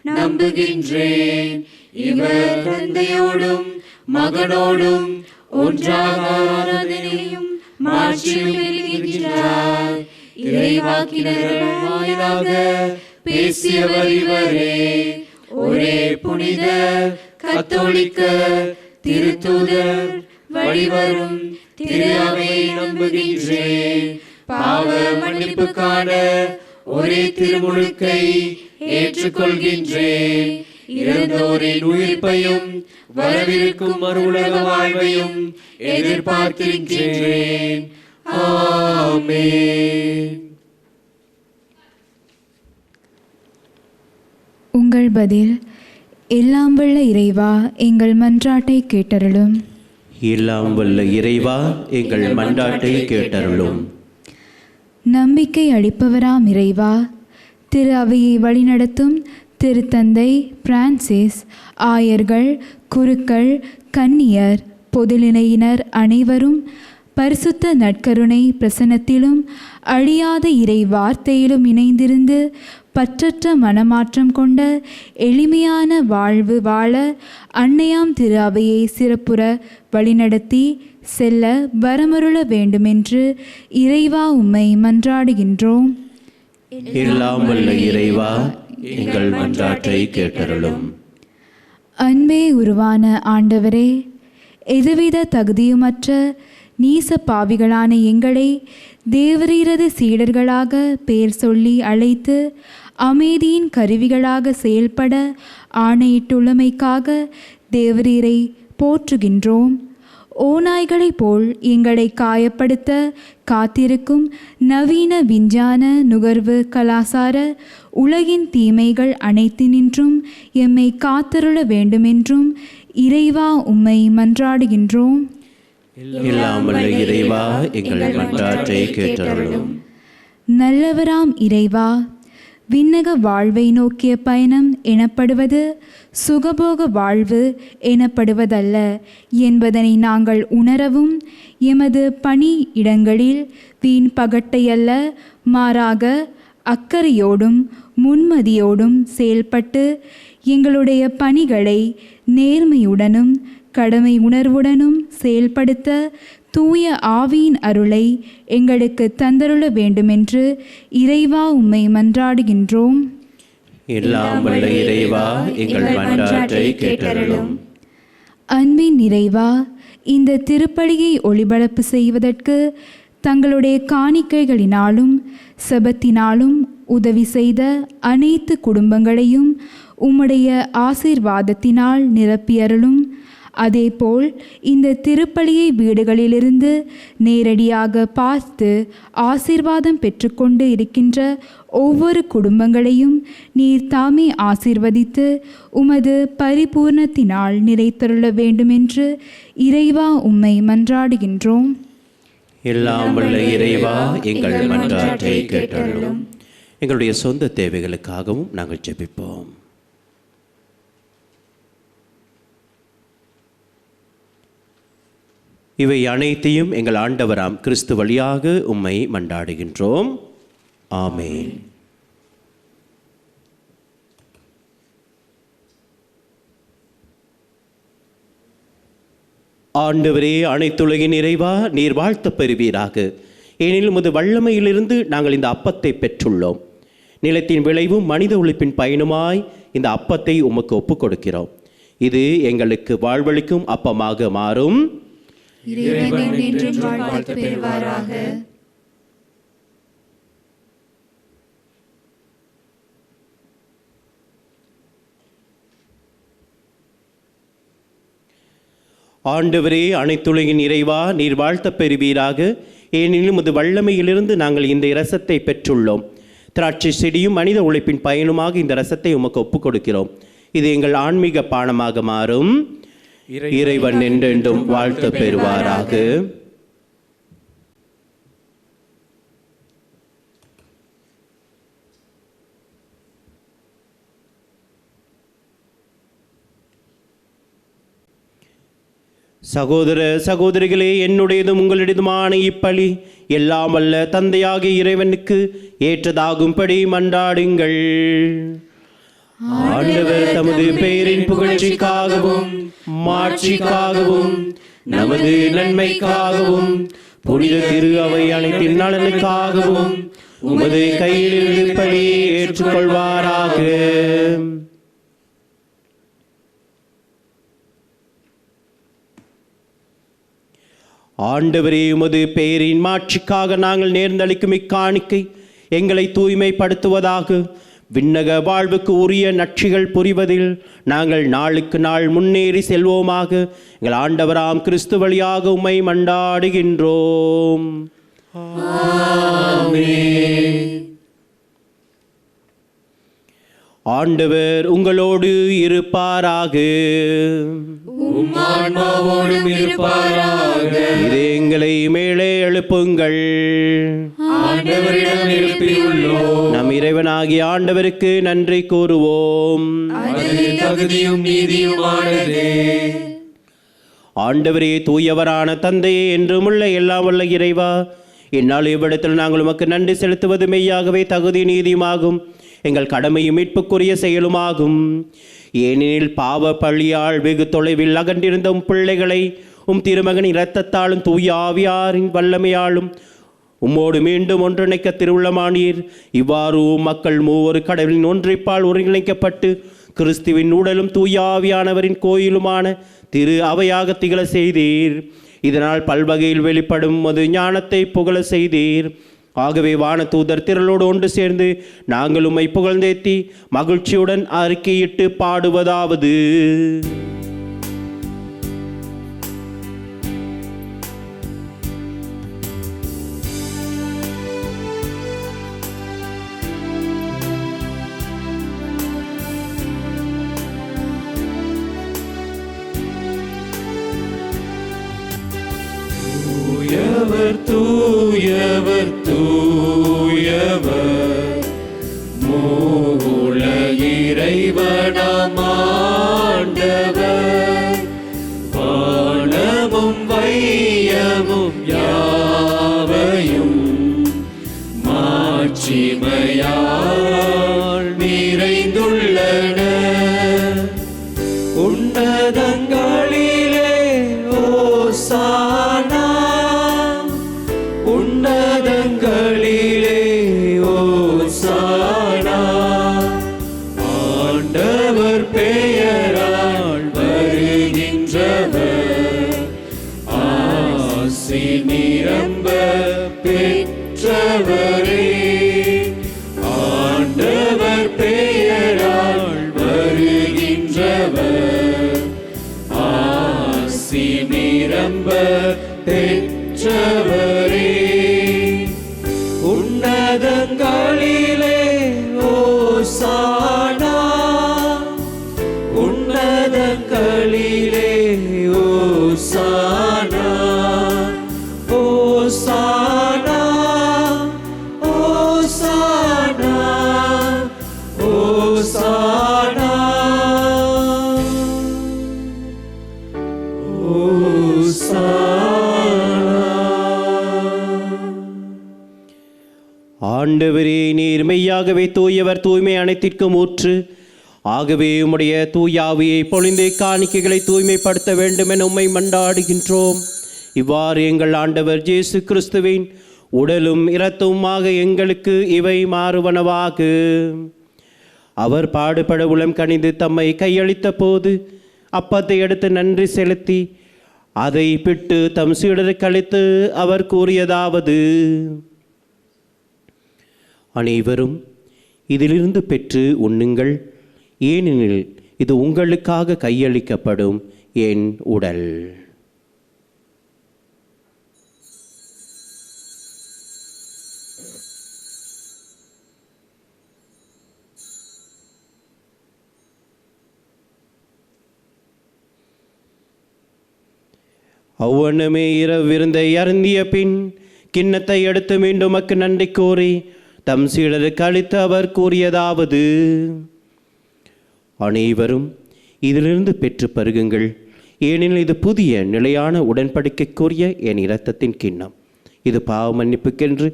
நம்புகின்றேன். இவர் தந்தையோடும் மகனோடும் ஒன்றாக ஆராதனையும் மாட்சியும் பெறுகின்றார். இறைவாக்கினர் வாயிலாக பேசியவர் இவரே. ஒரே புனித கத்தோலிக்க திருத்தூதர் வழிவரும் திரு அவையை நம்புகின்றேன். பாவ மன்னிப்புக்கான ஒரே திருமுழுக்கை ஏற்றுக்கொள்கின்றேன். இறந்தோரின் உயிர்ப்பையும் வரவிருக்கும் மறுஉலக வாழ்வையும் எதிர்பார்க்கின்றேன். ஆமென். உங்கள் பதில்: எல்லாம் வல்ல இறைவா, எங்கள் மன்றாட்டை கேட்டருளும். எல்லாம் வல்ல இறைவா, எங்கள் மன்றாட்டை கேட்டருளும். நம்பிக்கை அளிப்பவராம் இறைவா, திரு அவையை வழிநடத்தும் திருத்தந்தை பிரான்சிஸ், ஆயர்கள், குருக்கள், கன்னியர், பொதுநிலையினர் அனைவரும் பரிசுத்த நற்கருணை பிரசன்னத்திலும் அழியாத இறை வார்த்தையிலும் இணைந்திருந்து பற்றற்ற மனமாற்றம் கொண்ட எளிமையான வாழ்வு வாழ அன்னையாம் திரு அவையை சிறப்புற வழிநடத்தி செல்ல வரமருள வேண்டுமென்று இறைவா உம்மை மன்றாடுகின்றோம். எல்லாம் வல்ல இறைவா, எங்கள் மன்றாட்டை கேட்டருளும். அன்பே உருவான ஆண்டவரே, எதுவித தகுதியுமற்ற நீச பாவிகளான எங்களை தேவரீரது சீடர்களாக பெயர் சொல்லி அழைத்து அமைதியின் கருவிகளாக செயல்பட ஆணையிட்டுள்ளமைக்காக தேவரீரை போற்றுகின்றோம். ஓநாய்களைப் போல் எங்களை காயப்படுத்த காத்திருக்கும் நவீன விஞ்ஞான நுகர்வு கலாசார உலகின் தீமைகள் அனைத்தினின்றும் எம்மை காத்தருள வேண்டுமென்றும் இறைவா உம்மை மன்றாடுகின்றோம். எல்லாம் வல்ல இறைவா, எங்கள் மன்றாட்டை கேட்டருளும். நல்லவராம் இறைவா, விண்ணக வாழ்வை நோக்கிய பயணம் எனப்படுவது சுகபோக வாழ்வு எனப்படுவதல்ல என்பதனை நாங்கள் உணரவும், எமது பணி இடங்களில் வீண் பகட்டையல்ல, மாறாக அக்கறையோடும் முன்மதியோடும் செயல்பட்டு எங்களுடைய பணிகளை நேர்மையுடனும் கடமை உணர்வுடனும் செயல்படுத்த தூய ஆவியின் அருளை எங்களுக்கு தந்தருள வேண்டுமென்று இறைவா உம்மை மன்றாடுகின்றோம். எல்லாம் வல்ல இறைவா, எங்கள் மன்றாட்டை கேட்டருளும். அன்பின் இறைவா, இந்த திருப்பலியை ஒளிபரப்பு செய்வதற்கு தங்களுடைய காணிக்கைகளினாலும் செபத்தினாலும் உதவி செய்த அனைத்து குடும்பங்களையும் உம்முடைய ஆசீர்வாதத்தினால் நிரப்பியருளும். அதேபோல் இந்த திருப்பலியை வீடுகளிலிருந்து நேரடியாக பார்த்து ஆசீர்வாதம் பெற்றுக்கொண்டு இருக்கின்ற ஒவ்வொரு குடும்பங்களையும் நீர் தாமே ஆசீர்வதித்து உமது பரிபூர்ணத்தினால் நிறைத்தருள வேண்டுமென்று இறைவா உம்மை மன்றாடுகின்றோம். எல்லாம் வல்ல இறைவா, எங்கள் மன்றாட்டை கேட்டருளும். எங்களுடைய சொந்த தேவைகளுக்காகவும் நாங்கள் ஜெபிப்போம். இவை அனைத்தையும் எங்கள் ஆண்டவராம் கிறிஸ்து வழியாக உம்மை மன்றாடுகின்றோம். ஆமென். ஆண்டவரே, அனைத்துலகின் இறைவா, நீர் வாழ்த்தப் பெறுவீராக. ஏனெனில் உமது வல்லமையிலிருந்து நாங்கள் இந்த அப்பத்தை பெற்றுள்ளோம். நிலத்தின் விளைவும் மனித உழைப்பின் பயனுமாய் இந்த அப்பத்தை உமக்கு ஒப்புக் கொடுக்கிறோம். இது எங்களுக்கு வாழ்வளிக்கும் அப்பமாக மாறும். இறைவன் என்றும் வாழ்த்து பெறுவாராக. ஆண்டவரே, அனைத்துலகின் இறைவா, நீர் வாழ்த்தப் பெறுவீராக. ஏனெனில் உமது வல்லமையிலிருந்து நாங்கள் இந்த இரசத்தை பெற்றுள்ளோம். திராட்சை செடியும் மனித உழைப்பின் பயனுமாக இந்த இரசத்தை உமக்கு ஒப்புக் கொடுக்கிறோம். இது எங்கள் ஆன்மீக பானமாக மாறும். இறைவன் என்றென்றும் வாழ்த்து பெறுவாராக. சகோதர சகோதரிகளே, என்னுடையதும் உங்களிடதுமான இப்பலி எல்லாம் வல்ல தந்தையாகிய இறைவனுக்கு ஏற்றதாகும்படி மன்றாடுங்கள். ஆண்டவர் தமது பெயரின் புகழ்ச்சிக்காகவும் மாட்சிக்காகவும் நமது நன்மைக்காகவும் புனித திரு அவை அனைத்தின் நலனுக்காகவும் உமது கையிலிருந்து பலியை ஏற்றுக்கொள்வாராக. ஆண்டவரே, உமது பெயரின் மாட்சிக்காக நாங்கள் நேர்ந்தளிக்கும் இக்காணிக்கை எங்களை தூய்மைப்படுத்துவதாக. விண்ணக வாழ்வுக்கு உரிய நட்சிகள் புரிவதில் நாங்கள் நாளுக்கு நாள் முன்னேறி செல்வோமாக. எங்கள் ஆண்டவராம் கிறிஸ்து வழியாக உம்மை மன்றாடுகின்றோம். ஆண்டவர் உங்களோடு இருப்பாராக. உம்மான்மாவோடும் இருப்பாராக. இதயங்களை மேலே எழுப்புங்கள். ஆண்டவரிடம் எழுப்பியுள்ளோம். நம் இறைவனாகிய ஆண்டவருக்கு நன்றி கூறுவோம். அது தகுதியும் நீதியுமானதே. ஆண்டவரே, தூயவரான தந்தையே, என்றும் உள்ள எல்லாம் வல்ல இறைவா, என்னால் இவ்விடத்தில் நாங்கள் உமக்கு நன்றி செலுத்துவது மெய்யாகவே தகுதி நீதியுமாகும், எங்கள் கடமையும் மீட்புக்குரிய செயலுமாகும். ஏனெனில் பாவ பழியால் வெகு தொலைவில் அகன்றிருந்த பிள்ளைகளை திருமகனின் இரத்தத்தாலும் தூய ஆவியாரின் வல்லமையாலும் உம்மோடு மீண்டும் ஒன்றிணைக்க திருவுள்ளமானீர். இவ்வாறு மக்கள் மூவொரு கடவுளின் ஒன்றிப்பால் ஒருங்கிணைக்கப்பட்டு கிறிஸ்துவின் உடலும் தூய ஆவியானவரின் கோயிலுமான திரு அவையாக திகழ செய்தீர். இதனால் பல்வகையில் வெளிப்படும் மது ஞானத்தை புகழ செய்தீர். ஆகவே வான தூதர் திரளோடு ஒன்று சேர்ந்து நாங்கள் உம்மை புகழ்ந்தேத்தி மகிழ்ச்சியுடன் அறிக்கையிட்டு பாடுவதாவது: தூயவர் தூயவர் தூயவர் மூவுல இறைவனாம் ஆண்டவர். வானமும் வையமும் யாவையும் மாட்சிமையால் நிறைந்துள்ளன. உன்னதங்களிலே ஓசானா, உன்னதங்களிலே ஓசானா. ஆண்டவர் பெயரால் வருகின்றவர் ஆசி நிரம்ப பெற்றவரே. ஆண்டவர் பெயரால் பெற்றவரே உன்னதங்களிலே ஓசானா உன்னதங்களிலே ஓசானா ஓசானா ஓசானா ஓசானா ஆண்டவரே, நீர் மெய்யாகவே தூயவர், தூய்மை அனைத்திற்கும் ஊற்று. ஆகவே உம்முடைய தூய ஆவியை பொழிந்து காணிக்கைகளை தூய்மைப்படுத்த வேண்டும் என உம்மை மன்றாடுகின்றோம். இவ்வாறு எங்கள் ஆண்டவர் இயேசு கிறிஸ்துவின் உடலும் இரத்தமுமாக எங்களுக்கு இவை மாறுவனவாக. அவர் பாடுபட உளம் கனிந்து தம்மை கையளித்த போது அப்பத்தை எடுத்து நன்றி செலுத்தி அதை பிட்டு தம் சீடருக்கு அளித்து அவர் கூறியதாவது: அனைவரும் இதிலிருந்து பெற்று உண்ணுங்கள், ஏனெனில் இது உங்களுக்காக கையளிக்கப்படும் என் உடல். அவ்வண்ணமே இரவு விருந்தை அருந்திய பின் கிண்ணத்தை எடுத்து மீண்டும் உமக்கு நன்றி கூறி தம் சீடருக்கு அளித்து அவர் கூறியதாவது: அனைவரும் இதிலிருந்து பெற்று பருகுங்கள், ஏனெனில் இது புதிய நிலையான உடன்படிக்கைக்குரிய என் இரத்தத்தின் கிண்ணம். இது பாவ மன்னிப்புக்கென்று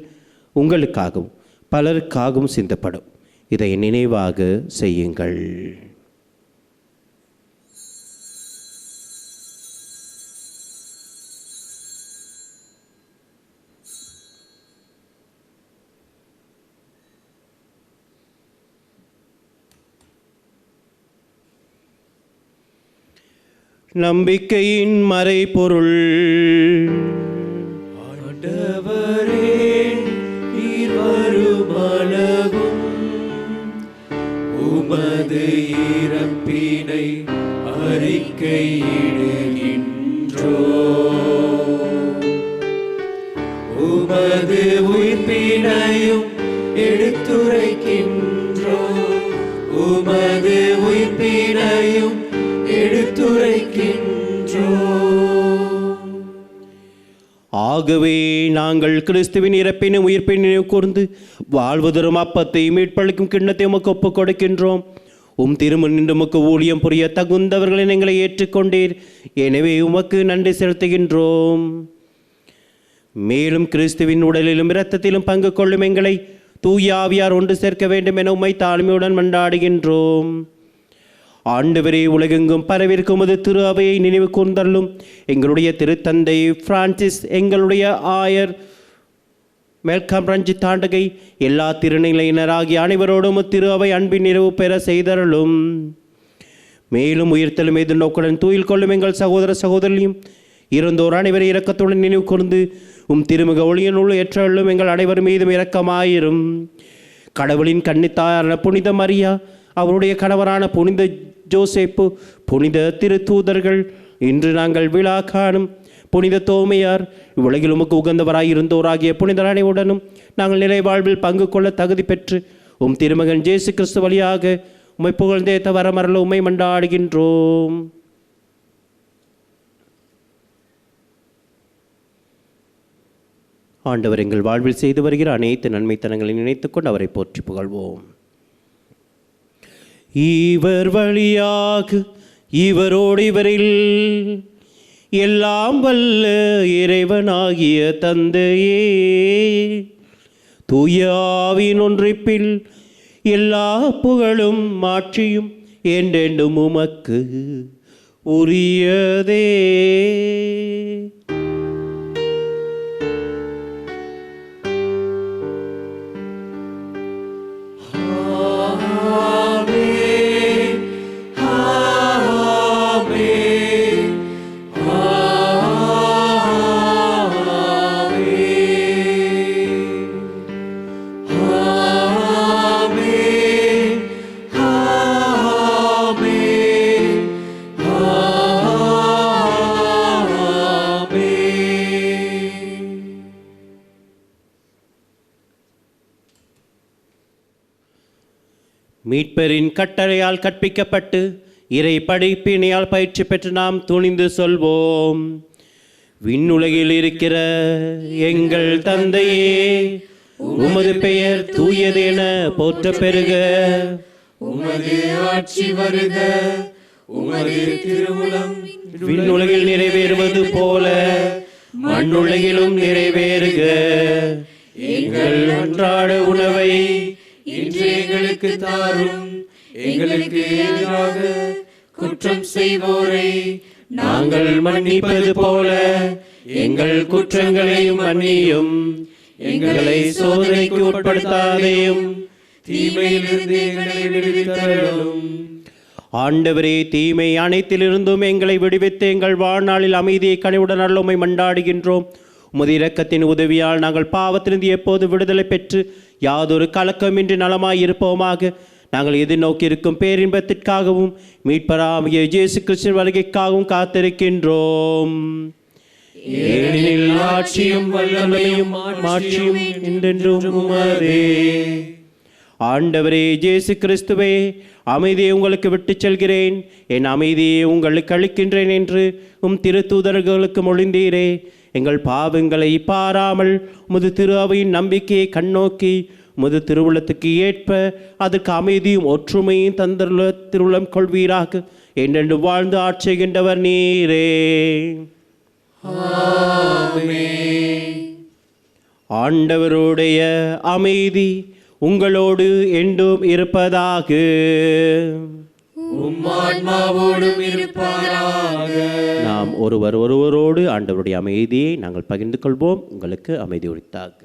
உங்களுக்காகவும் பலருக்காகவும் சிந்தப்படும். இதை நினைவாக செய்யுங்கள். நம்பிக்கையின் மறைபொருள். ஆண்டவரே, நீர் வருமளவும் உமது இறப்பினை அறிக்கையிடுகின்றோம். உமது உயிர்ப்பினையும் எடுத்துரைக்கின்றோம். உமது உயிர்ப்பினையும் ஆகவே நாங்கள் கிறிஸ்துவின் இறப்பினும் உயிர்ப்பின் நினைவு கூர்ந்து வாழ்வதரும் அப்பத்தை மீட்பளிக்கும் கிண்ணத்தை உமக்கு ஒப்புக் கொடுக்கின்றோம். திருமண் நின்று உமக்கு ஊழியம் புரிய தகுந்தவர்களை எங்களை ஏற்றுக்கொண்டீர். எனவே உமக்கு நன்றி செலுத்துகின்றோம். மேலும் கிறிஸ்துவின் உடலிலும் இரத்தத்திலும் பங்கு கொள்ளும் எங்களை தூய ஆவியார் ஒன்று சேர்க்க வேண்டும் என உம்மை தாழ்மையுடன் மன்றாடுகின்றோம். ஆண்டவரே, உலகெங்கும் பரவிருக்கும் அது திரு அவையை நினைவு கூர்ந்தள்ளும். எங்களுடைய திருத்தந்தை பிரான்சிஸ், எங்களுடைய ஆயர் மேல்கம் ரஞ்சித் தாண்டகை, எல்லா திருநிலையினராகிய அனைவரோடும் திரு அவை அன்பின் நிறைவு பெற செய்தருளும். மேலும் உயிர்த்தலும் எதிர்நோக்குடன் தூயில் கொள்ளும் எங்கள் சகோதர சகோதரியும் இருந்தோர் அனைவரை இரக்கத்துடன் நினைவு கூர்ந்து திருமுக ஒளியனுள் ஏற்றள்ளும் எங்கள் அனைவர் மீதும் இரக்கமாயிரும். கடவுளின் கன்னித்தாயான புனித மரியா, அவருடைய கணவரான புனித ஜோசேப்பு, புனித திருத்தூதர்கள், இன்று நாங்கள் விழா காணும் புனித தோமையார், இவ்வுலகில் உமக்கு உகந்தவராயிருந்தோராகிய புனிதர் அனைவருடனும் நாங்கள் நிலை வாழ்வில் பங்கு கொள்ள தகுதி பெற்று திருமகன் இயேசு கிறிஸ்து வழியாக உம்மை புகழ்ந்தேத்த வரமரல உம்மை மன்றாடுகின்றோம். ஆண்டவர் எங்கள் வாழ்வில் செய்து வருகிற அனைத்து நன்மைத்தனங்களை நினைத்துக்கொண்டு அவரை போற்றி புகழ்வோம். இவர் வழியாக இவரோடு இவரில் எல்லாம் வல்ல இறைவனாகிய தந்தையே, தூய ஆவியின் ஒன்றிப்பில் எல்லா புகழும் மாட்சியும் என்றென்றும் உமக்கு உரியதே. மீட்பரின் கட்டளையால் கற்பிக்கப்பட்டு இறை படிப்பினையால் பயிற்சி பெற்று நாம் துணிந்து சொல்வோம். விண்ணுலகில் இருக்கிற எங்கள் தந்தையே, உமது பெயர் தூயது என போற்ற பெறுக. உமது ஆட்சி வருக. உமது திருவுளம் விண்ணுலகில் நிறைவேறுவது போல மண்ணுலகிலும் நிறைவேறுக. எங்கள் அன்றாட உணவை இன்று எங்களுக்கு தாரும். எங்களுக்கு எதிராக குற்றம் செய்வோரை நாங்கள் மன்னிப்பது போல எங்கள் குற்றங்களையும் மன்னியும். எங்களை சோதனைக்கு உட்படுத்தாதேயும், தீமையிலிருந்து எங்களை விடுவித்தருளும். ஆண்டவரே, தீமை அனைத்திலிருந்தும் எங்களை விடுவித்து எங்கள் வாழ்நாளில் அமைதியை கனிவுடன் அருளுமை மண்டாடுகின்றோம். உமது இரக்கத்தின் உதவியால் நாங்கள் பாவத்திலிருந்து எப்போது விடுதலை பெற்று யாதொரு கலக்கமின்றி நலமாய் இருப்போமாக. நாங்கள் எதிர்நோக்கி இருக்கும் பேரின்பத்திற்காகவும் மீட்பராகிய இயேசு கிறிஸ்துவின் வருகைக்காகவும் காத்திருக்கின்றோம். ஏனெனில் ஆட்சியும் வல்லமையும் மாட்சியும் என்றென்றும் உமதே. ஆண்டவரே இயேசு கிறிஸ்துவே, அமைதியை உங்களுக்கு விட்டுச் செல்கிறேன், என் அமைதியை உங்களுக்கு அளிக்கின்றேன் என்று திருத்தூதர்களுக்கு மொழிந்தீரே. எங்கள் பாவங்களை பாராமல் உமது திரு அவையின் நம்பிக்கையை கண்ணோக்கி உமது திருவுளத்துக்கு ஏற்ப அதற்கு அமைதியும் ஒற்றுமையும் தந்தருள திருவுளம் கொள்வீராக. என்றென்று வாழ்ந்து ஆட்சிகின்றவர் நீரே. ஆண்டவருடைய அமைதி உங்களோடு என்றும் இருப்பதாக. உம்மான்மாவோடும் இருப்பாராக. நாம் ஒருவரோடு ஆண்டவருடைய அமைதியை நாங்கள் பகிர்ந்து கொள்வோம். உங்களுக்கு அமைதி உரித்தாக.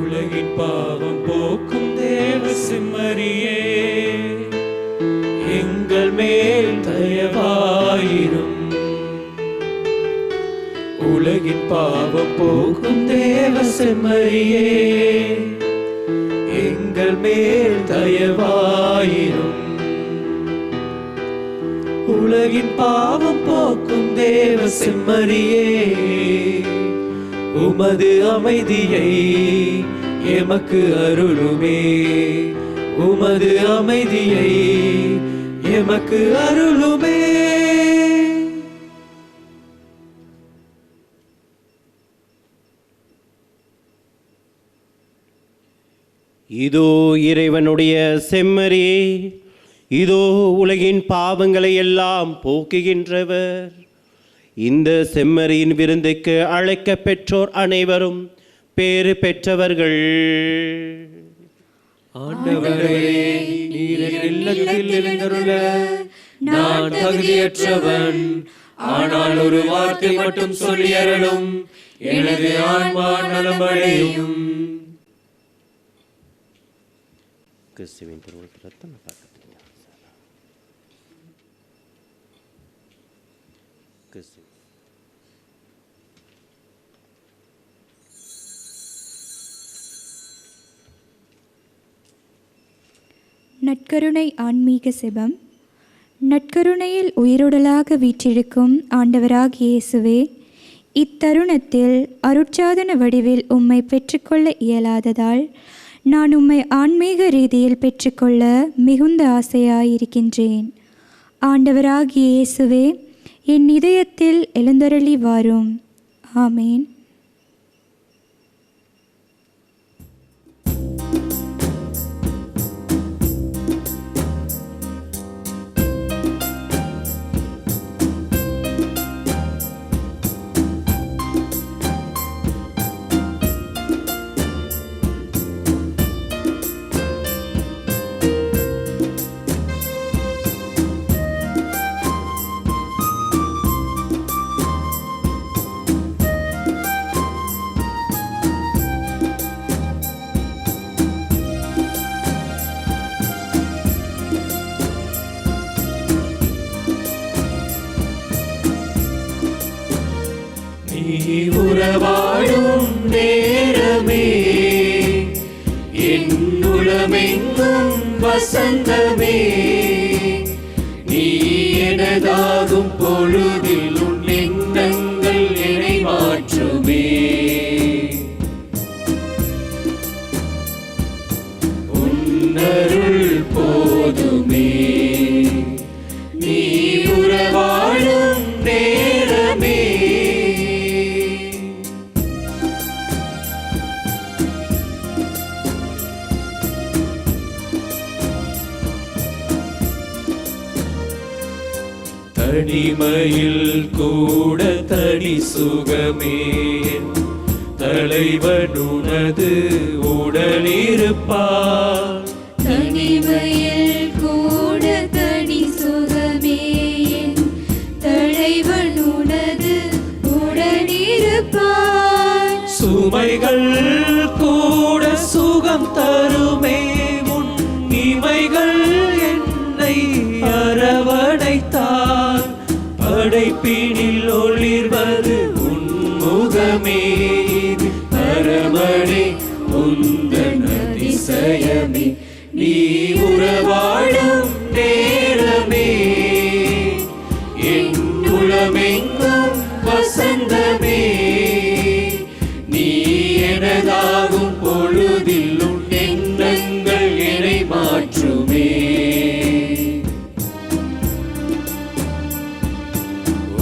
உலகின் பாவம் போக்கும் தேவ செம்மறியே, எங்கள் மேல் தயவாயிரும். உலகின் பாவம் போக்கும் தேவ செம்மறியே, எங்கள் மேல் தயவாயிரும். உலகின் பாவம் போக்கும் தேவ செம்மறியே, உமது அமைதியை எமக்கு அருளுமே. உமது அமைதியை எமக்கு அருளுமே. இதோ இறைவனுடைய செம்மறியே, இதோ உலகின் பாவங்களை எல்லாம் போக்குகின்றவர். இந்த செம்மறியின் விருந்துக்கு அழைக்க பெற்றோர் அனைவரும் பேறு பெற்றவர்கள். ஆண்டவரே, நீர் என் இல்லத்தில் எழுந்தருள நான் தகுதியற்றவன். ஆனால் ஒரு வார்த்தை மட்டும் சொல்லி அருளும், எனது ஆன்மா நலமடையும். கிறிஸ்துவின் திருவுளத்தில் நற்கருணை ஆன்மீக செபம். நற்கருணையில் உயிருடலாக வீற்றிருக்கும் ஆண்டவராகிய இயேசுவே, இத்தருணத்தில் அருட்சாதன வடிவில் உம்மை பெற்றுக்கொள்ள இயலாததால் நான் உம்மை ஆன்மீக ரீதியில் பெற்றுக்கொள்ள மிகுந்த ஆசையாயிருக்கின்றேன். ஆண்டவராகிய இயேசுவே, என் இதயத்தில் எழுந்தருளி வாரும். ஆமேன். உறவாடும் நேரமே, என் உளமெங்கும் வசந்தமே, நீ என எனதாகும் பொழுதில் உன் எண்ணங்கள் என்னை மாற்றுமே. உன்னருள் போதுமே, நீ உறவாடும் நேரமே. தனிமையில் கூட தனி சுகமே, தலைவனுனது உடனிருப்பார். தனிமையில் கூட தனி சுகமே, தலைவனுனது உடனிருப்பார். சுமைகள் கூட சுகம் தருமே, உன் இமைகள் என்னை அரவணைத்தார். படைப்பினில் ஒளிர்வது உன் முகமே, பரமனே உந்தன் அதிசயமே. நீ உறவாடும் நேரமே, என் உளமெங்கும் வசந்தமே. நீ எனதாகும் பொழுதில் உன் எண்ணங்கள் என்னை மாற்றுமே.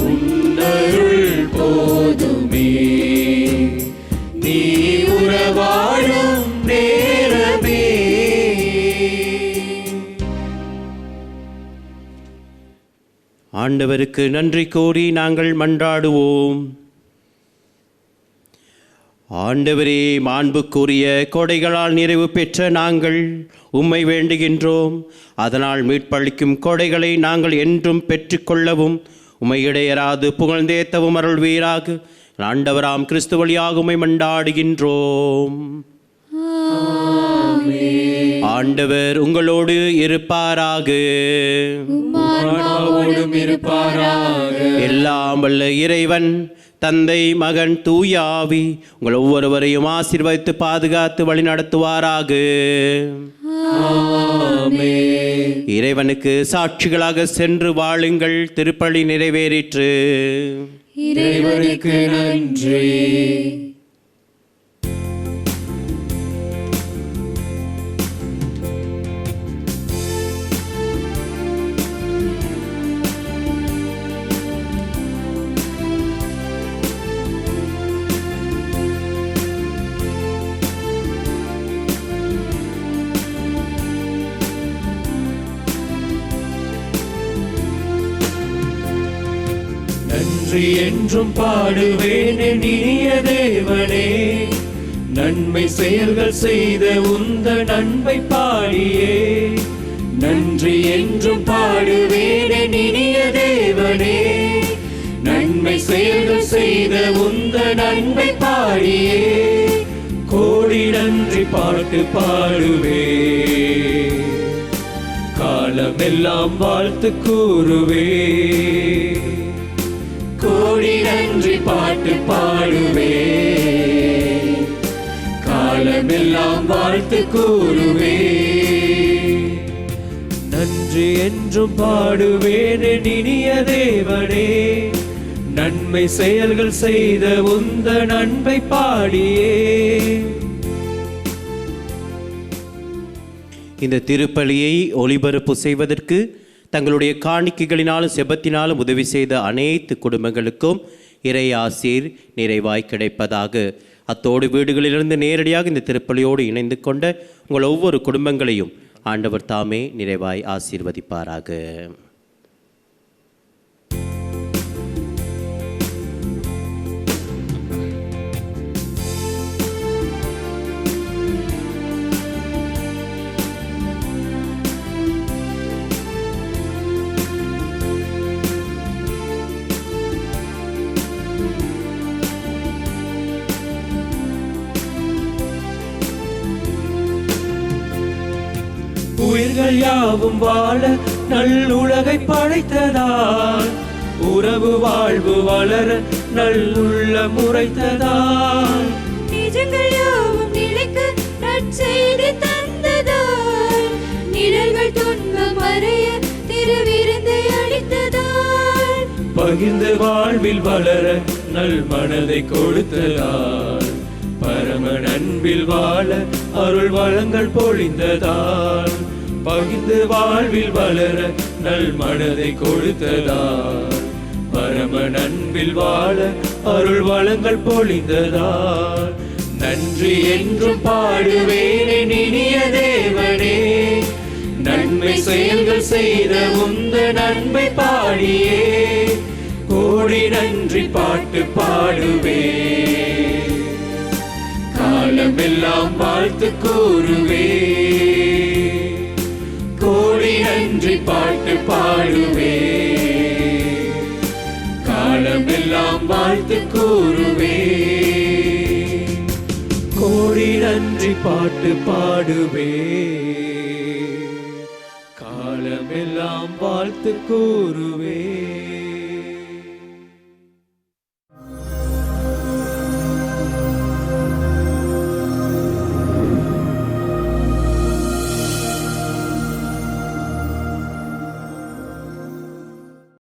உன்னருள் போதுமே, நீ உறவாடும் நேரமே. ஆண்டவருக்கு நன்றி கூறி நாங்கள் மன்றாடுவோம். ஆண்டவரே, மாண்புக்குரிய கொடைகளால் நிறைவு பெற்ற நாங்கள் உம்மை வேண்டுகின்றோம். அதனால் மீட்பளிக்கும் கொடைகளை நாங்கள் என்றும் பெற்றுக்கொள்ளவும் உம்மை இடையராது புகழ்ந்தேத்தவும் அருள்வீராக. ஆண்டவராம் கிறிஸ்து வழியாக உம்மை மன்றாடுகின்றோம். ஆண்டவர் உங்களோடு இருப்பாராக. எல்லாம் வல்ல இறைவன் தந்தை, மகன், தூய ஆவி உங்கள் ஒவ்வொருவரையும் ஆசீர்வதித்து பாதுகாத்து வழி நடத்துவாராக. இறைவனுக்கு சாட்சிகளாக சென்று வாழுங்கள். திருப்பலி நிறைவேறிற்று. இறைவனுக்கு நன்றி. நன்றி என்றும் பாடுவேன் என் இனிய தேவனே, நன்மை செயல்கள் செய்த உந்தன் அன்பை பாடியே. நன்றி என்றும் பாடுவேன் என் இனிய தேவனே, நன்மை செயல்கள் செய்த உந்தன் அன்பை பாடியே. கோடி நன்றி பாட்டு பாடுவே, காலமெல்லாம் வாழ்த்து கூறுவே. கோடி நன்றி பாட்டு பாடுவே, காலமெல்லாம் வாழ்த்து கூறுவே. நன்றி என்றும் பாடுவேன் என் இனிய தேவனே, நன்மை செயல்கள் செய்த உந்தன் அன்பை பாடியே. இந்த திருப்பலியை ஒளிபரப்பு செய்வதற்கு தங்களுடைய காணிக்கைகளினாலும் செபத்தினாலும் உதவி செய்த அனைத்து குடும்பங்களுக்கும் இறை ஆசீர் நிறைவாய் கிடைப்பதாக. அத்தோடு வீடுகளிலிருந்து நேரடியாக இந்த திருப்பலியோடு இணைந்து கொண்ட உங்கள் ஒவ்வொரு குடும்பங்களையும் ஆண்டவர் தாமே நிறைவாய் ஆசீர்வதிப்பாராக. உயிர்கள் யாவும் வாழ நல்லுலகை படைத்ததால், உறவு வாழ்வு வளர நல்லுள்ள முறைத்ததால், நிஜங்கள் யாவும் நிலைக்க நற்செய்தி தந்ததால், நிழல்கள் துன்பம் மறைய திருவிருந்தை அளித்ததால், பகிர்ந்து வாழ்வில் வளர நல் மனதை கொடுத்ததால், பரமன் அன்பில் வாழ அருள் வளங்கள் பொழிந்ததால், பகிர்ந்து வாழ்வில் வளர நல் மனதை கொடுத்ததால், பரமன் அன்பில் வாழ அருள் வளங்கள் பொழிந்ததால், நன்றி என்றும் பாடுவேனே இனிய தேவனே, நன்மை செயல்கள் செய்த உந்த நன்மை பாடியே கோடி நன்றி பாட்டு பாடுவே, காலமெல்லாம் வாழ்த்து கூறுவே, கோடி நன்றி பாட்டு பாடுவே, காலமெல்லாம் வாழ்த்து கூறுவே, கோடி நன்றி பாட்டு பாடுவே, காலமெல்லாம் வாழ்த்து கூறுவே.